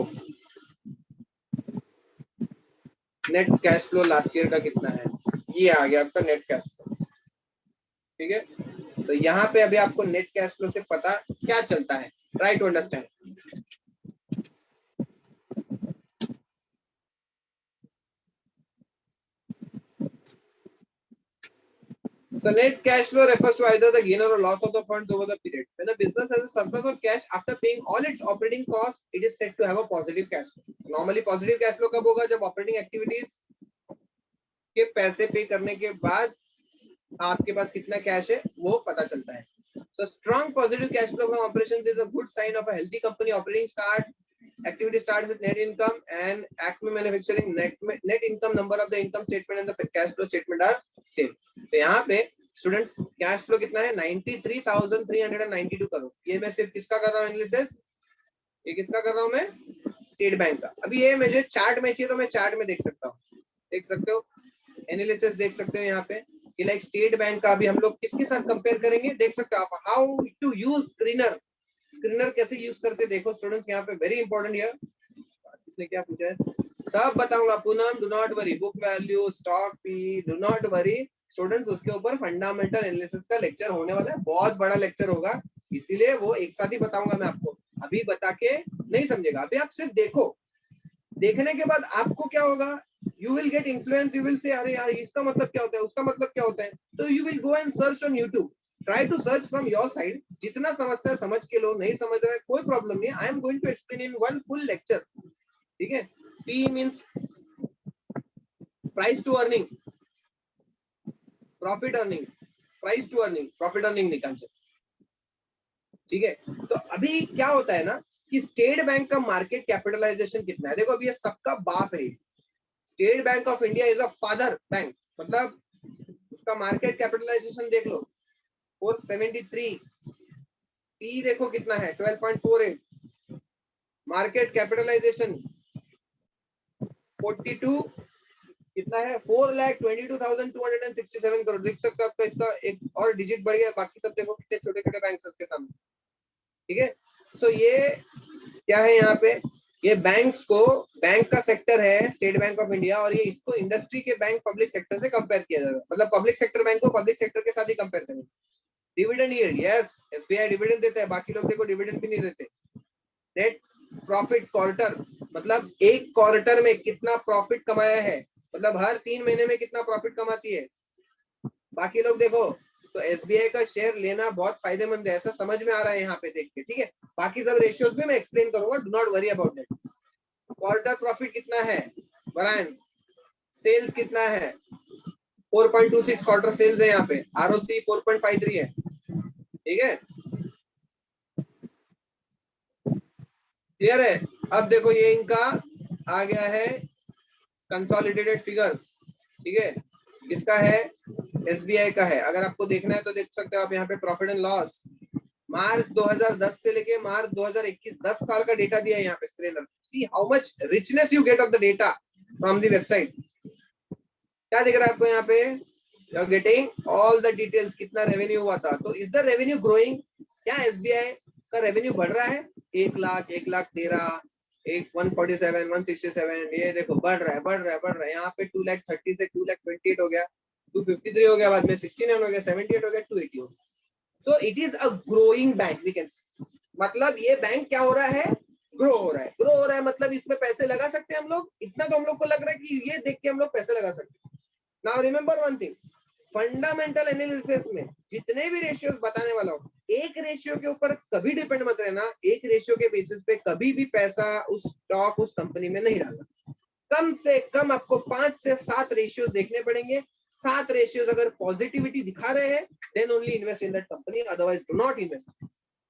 net cash flow last year का कितना है, ये आ गया आपका नेट कैश फ्लो. ठीक है. तो यहाँ पे अभी आपको नेट कैश फ्लो से पता क्या चलता है. Try to understand. So net cash flow refers to either the gain or a loss of the funds over the period. When a business has a surplus of cash after paying all its operating costs, it is said to have a positive cash flow. Normally positive cash flow कब होगा? जब operating activities के पैसे पे करने के बाद आपके पास कितना कैश है वो पता चलता है. So strong positive cash flow from operations is a good sign of a healthy company. Operating activity start with net income, and Acme Manufacturing net income number of the income statement and the cash flow statement are same. तो यहाँ पे students cash flow कितना है 93,392 करोड़. ये मैं सिर्फ किसका कर रहा हूँ एनालिसिस, ये किसका कर रहा हूँ मैं, स्टेट बैंक का. अभी ये मुझे चार्ट में चाहिए तो मैं चार्ट में देख सकता हूँ, देख सकते हो एनालिसिस देख सकते हो यहाँ पे कि लाइक स्टेट बैंक का. अभी हम लोग किसके साथ कंपेयर करेंगे देख सकते हो आप, how to use screener. Screener कैसे यूज करते देखो स्टूडेंट्स यहाँ पे, वेरी इंपॉर्टेंट हियर. इसने क्या पूछा है सब बताऊंगा. Poonam do not worry, book value, stock P, do not worry students. उसके ऊपर फंडामेंटल एनालिसिस का लेक्चर होने वाला है, बहुत बड़ा लेक्चर होगा, इसीलिए वो एक साथ ही बताऊंगा मैं आपको. अभी बता के नहीं समझेगा, अभी आप सिर्फ देखो, देखने के बाद आपको क्या होगा, you will gate influence, you will say अरे यार इसका मतलब क्या होता है, उसका मतलब क्या होता है. तो you will go and search on YouTube, try to search from your side. जितना समझता है समझ के लो, नहीं समझ रहा है कोई प्रॉब्लम नहीं. I am going to explain in one full lecture. ठीक है. P means price to earning, profit earning, price to earning, profit earning निकाल सकते. ठीक है. तो अभी क्या होता है ना कि स्टेट बैंक का मार्केट कैपिटलाइजेशन कितना है, देखो अभी ये सबका बाप है. State Bank of India is a father bank, मतलब उसका मार्केट कैपिटलाइजेशन देख लो 473. पी देखो कितना है 12.48. मार्केट कैपिटलाइजेशन 42 कितना है 4,22,267 करोड़. देख सकते हो आपका इसका एक और डिजिट बढ़ गया. बाकी सब देखो कितने छोटे छोटे बैंक उसके सामने. ठीक है. सो ये क्या है यहाँ पे, ये बैंक्स को, बैंक का सेक्टर है स्टेट बैंक ऑफ इंडिया, और ये इसको इंडस्ट्री के बैंक पब्लिक सेक्टर से कंपेयर किया जाएगा. मतलब पब्लिक सेक्टर बैंक को पब्लिक सेक्टर के साथ ही कंपेयर करेंगे. Dividend yield, yes SBI dividend देता है, बाकी लोग देखो डिविडेंड भी नहीं देते. नेट प्रॉफिट क्वार्टर, मतलब एक क्वार्टर में कितना प्रॉफिट कमाया है, मतलब हर 3 महीने में कितना प्रॉफिट कमाती है. बाकी लोग देखो, तो एसबीआई का शेयर लेना बहुत फायदेमंद है, ऐसा समझ में आ रहा है यहाँ पे देख के. ठीक है. बाकी सब रेशियोज भी मैं एक्सप्लेन करूंगा, do not worry about that. Quarter profit कितना है, वरांस, सेल्स कितना है 4.26 क्वार्टर सेल्स है यहाँ पे, आरओसी 4.53 है. ठीक है. क्लियर है. अब देखो ये इनका आ गया है कंसोलिडेटेड फिगर्स. ठीक है. किसका है, एसबीआई का है. अगर आपको देखना है तो देख सकते हो आप यहाँ पे प्रॉफिट एंड लॉस मार्च 2010 से लेके मार्च 2021, 10 साल का डेटा दिया है यहाँ पे screener. See how much richness you get of the data from the website. क्या दिख रहा है आपको यहाँ पे, you are getting all the details. कितना रेवेन्यू हुआ था, तो इज द रेवेन्यू ग्रोइंग, क्या एसबीआई का रेवेन्यू बढ़ रहा है. 1 लाख, 1,13,000, 147, 167, ये देखो बढ़ रहा है, बढ़ रहा है, बढ़ रहा है. यहाँ पे 2,30,000 से 2,28,000 हो गया, 253 हो गया, बाद में 69 हो गया, 78 हो गया, 280 हो गया. So it is a growing bank we can see. मतलब ये बैंक क्या हो रहा है, ग्रो हो रहा है. ग्रो हो रहा है मतलब इसमें पैसे लगा सकते हैं हम लोग. इतना तो हम लोग को लग रहा है कि ये देख के हम लोग पैसे लगा सकते हैं. Now remember one thing, fundamental analysis में जितने भी रेशियोज बताने वाला हूँ, एक रेशियो के ऊपर कभी डिपेंड मत रहना. एक रेशियो के बेसिस पे कभी भी पैसा उस स्टॉक उस कंपनी में नहीं डालना. कम से कम आपको 5 से 7 रेशियोज देखने पड़ेंगे. 7 रेशियोज अगर पॉजिटिविटी दिखा रहे हैं then only invest in that company, otherwise do not invest.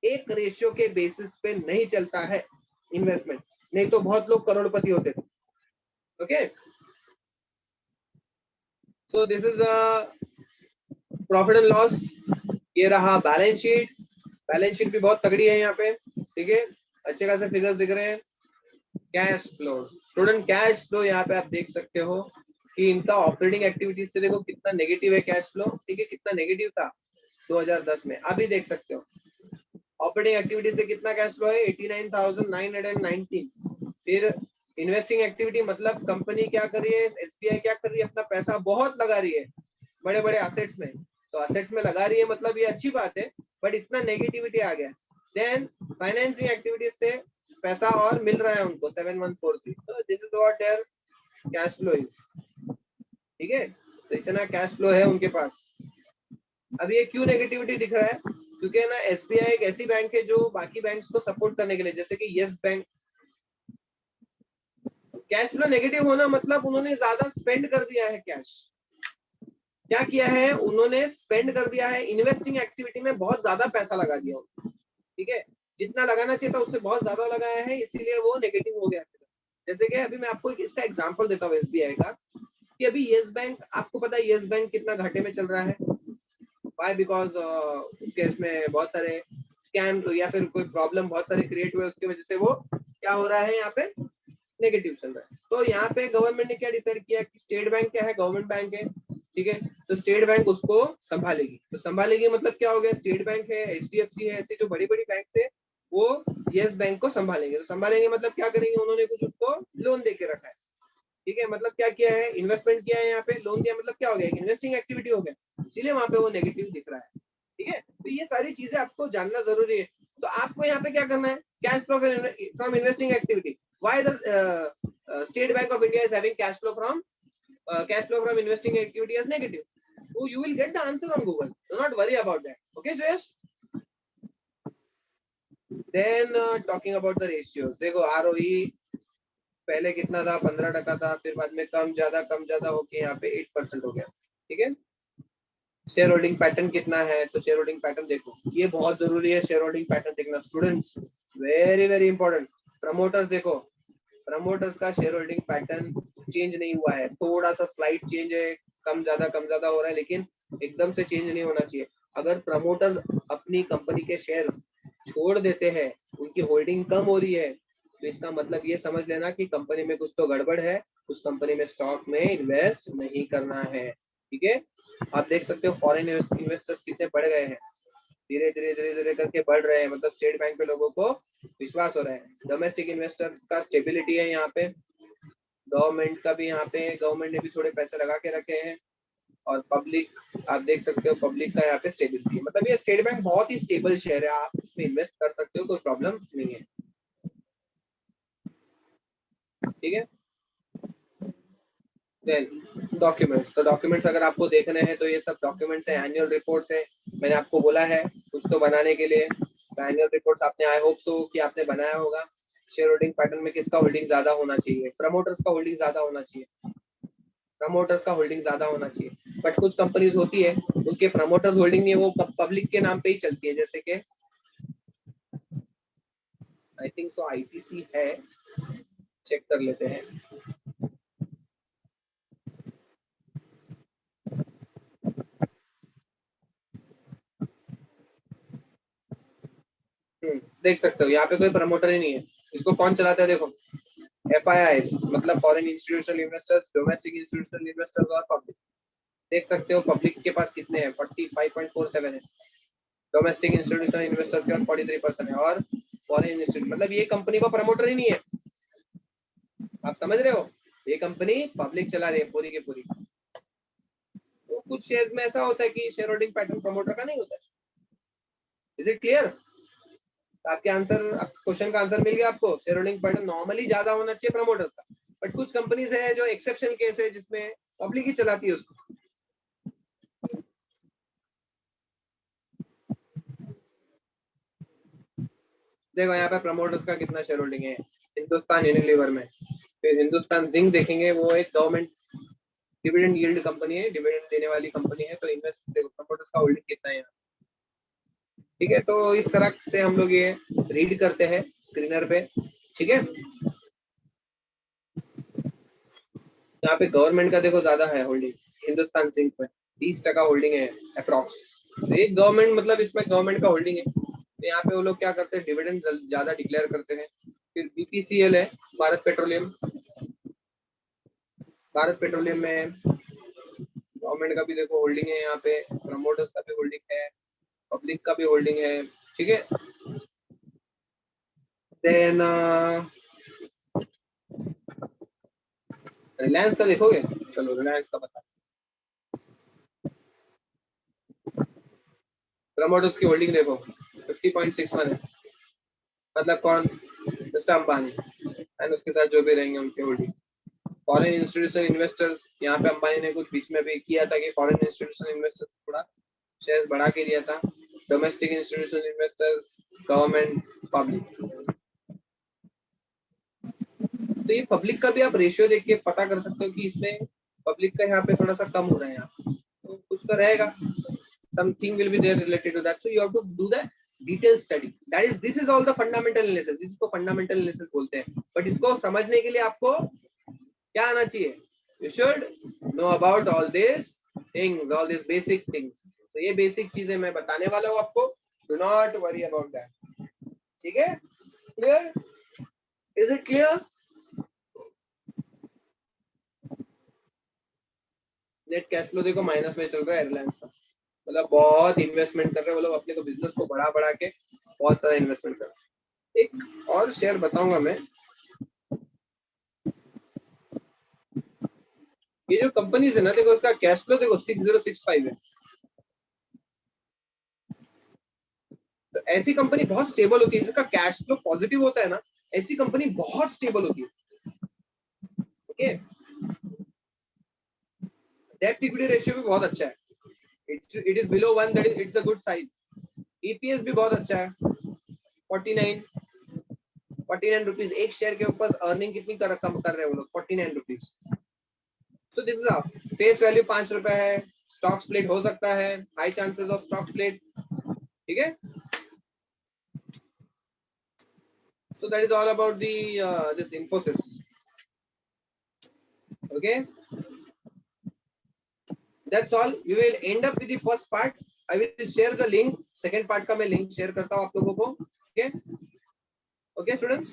एक रेशियो के बेसिस पे नहीं चलता है इन्वेस्टमेंट, नहीं तो बहुत लोग करोड़पति होते थे. Okay. So this is the profit and loss. ये रहा बैलेंस शीट. बैलेंस शीट भी बहुत तगड़ी है यहाँ पे. ठीक है. अच्छे खासे फिगर्स दिख रहे हैं. Cash flow, student cash flow यहाँ पे आप देख सकते हो कि इनका ऑपरेटिंग एक्टिविटीज से देखो कितना नेगेटिव है कैश फ्लो. ठीक है. कितना नेगेटिव था 2010 में, अभी देख सकते हो ऑपरेटिंग एक्टिविटी से कितना कैश फ्लो है 89,919. फिर इन्वेस्टिंग एक्टिविटी, मतलब कंपनी क्या कर रही है, एसबीआई क्या कर रही है, अपना पैसा बहुत लगा रही है बड़े बड़े असेट्स में. तो असेट्स में लगा रही है मतलब ये अच्छी बात है, बट इतना नेगेटिविटी आ गया. देन फाइनेंसिंग एक्टिविटीज से पैसा और मिल रहा है उनको 7143. तो this is what their cash flow is. ठीक है. तो इतना कैश फ्लो है उनके पास. अब ये क्यों नेगेटिविटी दिख रहा है, क्योंकि ना एसबीआई एक ऐसी बैंक है जो बाकी बैंक्स को सपोर्ट करने के लिए, जैसे कि yes bank. Cash flow negative होना मतलब उन्होंने ज्यादा स्पेंड कर दिया है कैश. क्या किया है उन्होंने, स्पेंड कर दिया है इन्वेस्टिंग एक्टिविटी में, बहुत ज्यादा पैसा लगा दिया, ठीक है, जितना लगाना चाहिए था उससे बहुत ज्यादा लगाया है, इसीलिए वो नेगेटिव हो गया। जैसे कि अभी मैं आपको इसका एग्जांपल देता हूँ एसबीआई का, कि अभी यस बैंक, आपको पता है यस बैंक कितना घाटे में चल रहा है, वाई बिकॉज उसके इसमें बहुत सारे स्कैम या फिर कोई प्रॉब्लम बहुत सारे क्रिएट हुए, उसकी वजह से वो क्या हो रहा है यहाँ पे, नेगेटिव चल रहा है। तो यहाँ पे गवर्नमेंट ने क्या डिसाइड किया कि स्टेट बैंक क्या है, गवर्नमेंट बैंक है, ठीक है, तो स्टेट बैंक उसको संभालेगी। तो संभालेगी मतलब क्या हो गया, स्टेट बैंक है, एचडीएफसी है, ऐसी जो बड़ी बड़ी बैंक है वो यस बैंक को संभालेंगे। तो संभालेंगे मतलब क्या करेंगे, उन्होंने कुछ उसको लोन दे के रखा है, ठीक है, मतलब क्या किया है, इन्वेस्टमेंट किया है, यहाँ पे लोन दिया, मतलब क्या हो गया, इन्वेस्टिंग एक्टिविटी हो गया, इसीलिए वहां पे वो नेगेटिव दिख रहा है, ठीक है। तो ये सारी चीजें आपको जानना जरूरी है। तो आपको यहाँ पे क्या करना है, cash flow from investing activity, why the State Bank of India is having cash flow from investing activity as negative, so you will get the answer on Google, do not worry about that, okay Shreyash? Then talking about the ratios, देखो ROE पहले कितना था, 15% था, फिर बाद में कम ज्यादा होके यहाँ पे 8% हो गया, ठीक है। शेयर होल्डिंग पैटर्न कितना है, तो शेयर होल्डिंग पैटर्न देखो, ये बहुत जरूरी है, शेयर होल्डिंग पैटर्न देखना students, very very important. Promoters देखो, प्रमोटर्स का शेयर होल्डिंग पैटर्न चेंज नहीं हुआ है, थोड़ा सा स्लाइट चेंज है, कम ज्यादा हो रहा है, लेकिन एकदम से चेंज नहीं होना चाहिए। अगर प्रमोटर्स अपनी कंपनी के शेयर्स छोड़ देते हैं, उनकी होल्डिंग कम हो रही है, तो इसका मतलब ये समझ लेना कि कंपनी में कुछ तो गड़बड़ है, उस कंपनी में स्टॉक में इन्वेस्ट नहीं करना है, ठीक है। आप देख सकते हो फॉरेन इन्वेस्टर्स कितने बढ़ गए हैं, धीरे धीरे करके बढ़ रहे हैं, मतलब स्टेट बैंक पे लोगों को विश्वास हो रहा है। डोमेस्टिक इन्वेस्टर्स का स्टेबिलिटी है यहाँ पे, गवर्नमेंट का भी यहाँ पे, गवर्नमेंट ने भी थोड़े पैसे लगा के रखे हैं, और पब्लिक आप देख सकते हो, पब्लिक का यहाँ पे स्टेबिलिटी है, मतलब ये स्टेट बैंक बहुत ही स्टेबल शेयर है, आप इसमें इन्वेस्ट कर सकते हो, कोई प्रॉब्लम नहीं है, ठीक है। देन डॉक्यूमेंट्स, तो डॉक्यूमेंट्स अगर आपको देखने हैं तो ये सब डॉक्यूमेंट्स है, एनुअल रिपोर्ट्स है, मैंने आपको बोला है कुछ तो बनाने के लिए, तो एनुअल रिपोर्ट्स आपने, आई होप सो कि आपने बनाया होगा। शेयर होल्डिंग पैटर्न में किसका होल्डिंग ज्यादा होना चाहिए, प्रमोटर्स का होल्डिंग ज्यादा होना चाहिए, प्रमोटर्स का होल्डिंग ज्यादा होना चाहिए। बट कुछ कंपनीज होती है उनके प्रमोटर्स होल्डिंग नहीं है, वो पब्लिक के नाम पे ही चलती है, जैसे कि आई थिंक सो आईटीसी है, चेक कर लेते हैं। देख सकते हो यहाँ पे कोई प्रमोटर ही नहीं है, इसको कौन चलाता है, देखो FIIs मतलब foreign institutional investors, domestic institutional investors और पब्लिक। देख सकते हो पब्लिक के पास कितने हैं, 45.47 है, डोमेस्टिक इंस्टीट्यूशनल इन्वेस्टर्स के पास 43% है, और फॉरेन इंस्टीट्यूट, मतलब ये कंपनी को प्रमोटर ही नहीं है, आप समझ रहे हो, ये कंपनी पब्लिक चला रही है पूरी की पूरी। तो कुछ शेयर्स में ऐसा होता है कि शेयर होल्डिंग पैटर्न प्रमोटर का नहीं होता है। Is it clear? आपके आंसर, क्वेश्चन का आंसर मिल गया आपको, शेयर होल्डिंग पैटर्न नॉर्मली ज्यादा होना चाहिए प्रमोटर्स का, बट कुछ कंपनीज है जो एक्सेप्शनल केस है जिसमें पब्लिक ही चलाती है उसको। देखो यहाँ पे प्रमोटर्स का कितना शेयर होल्डिंग है, हिंदुस्तान यूनिलीवर में, फिर हिंदुस्तान जिंक देखेंगे, वो एक गवर्नमेंट डिविडेंड यील्ड कंपनी है, डिविडेंड देने वाली कंपनी है, तो इन्वेस्ट देखो प्रमोटर्स का होल्डिंग कितना है यहाँ, ठीक है। तो इस तरह से हम लोग ये रीड करते हैं स्क्रीनर पे, ठीक है। यहाँ पे गवर्नमेंट का देखो ज्यादा है होल्डिंग, हिंदुस्तान जिंक में 20% होल्डिंग है अप्रॉक्स, तो एक गवर्नमेंट, मतलब इसमें गवर्नमेंट का होल्डिंग है, तो यहाँ पे वो लोग क्या करते हैं, डिविडेंड ज्यादा डिक्लेयर करते हैं। फिर BPCL है, भारत पेट्रोलियम, भारत पेट्रोलियम में गवर्नमेंट का भी देखो होल्डिंग है, यहाँ पे प्रमोटर्स का भी होल्डिंग है, पब्लिक का भी होल्डिंग है, ठीक है। देन रिलायंस का देखोगे, चलो रिलायंस का बता, प्रमोटर्स की होल्डिंग देखो 50.61 है, मतलब कौन, मिस्टर अंबानी एंड उसके साथ जो भी रहेंगे उनकी होल्डिंग। फॉरेन इंस्टीट्यूशनल इन्वेस्टर्स, यहाँ पे अंबानी ने कुछ बीच में भी किया था कि फॉरेन इंस्टीट्यूशनल इन्वेस्टर्स थोड़ा शेयर बढ़ा के दिया था। Domestic institutional investors, government, public, तो ये पब्लिक का भी आप रेशियो देख के पता कर सकते हो कि इसमें पब्लिक का यहाँ पे थोड़ा सा कम हो रहा है यहाँ, तो कुछ तो रहेगा, something will be there related to that, so you have to do the detailed study. This is all the fundamental analysis. इसको fundamental analysis बोलते हैं. But इसको समझने के लिए आपको क्या आना चाहिए? You should know about all these things, all these basic things. तो ये basic चीजें मैं बताने वाला हूँ आपको. Do not worry about that. ठीक है? Clear? Is it clear? Net cash flow देखो माइनस में चल रहा है एयरलाइंस का, मतलब बहुत इन्वेस्टमेंट कर रहे हैं वो लोग अपने को बिजनेस को बढ़ा के बहुत सारा इन्वेस्टमेंट कर रहे हैं. एक और शेयर बताऊंगा मैं, ये जो कंपनीज है ना देखो इसका कैश फ्लो देखो 6065 है. तो ऐसी कंपनी बहुत स्टेबल होती है जिसका कैश फ्लो पॉजिटिव होता है ना, ऐसी कंपनी बहुत स्टेबल होती है. ओके, डेट इक्विटी रेशियो भी बहुत अच्छा है. It is below 1, that is it's a good size. EPS भी बहुत अच्छा है, 49 रुपीज एक शेयर के ऊपर. अर्निंग कितनी कम कर रहे हैं वो लोग, 49 rupees. So this is face value 5 रुपए है. स्टॉक स्प्लिट हो सकता है, high chances of stock split. ठीक है, so that is all about this Infosys. Okay, that's all. We will end up with the first part. I will share the link. Second part का मैं link share करता हूँ आप लोगों को. Okay, okay students.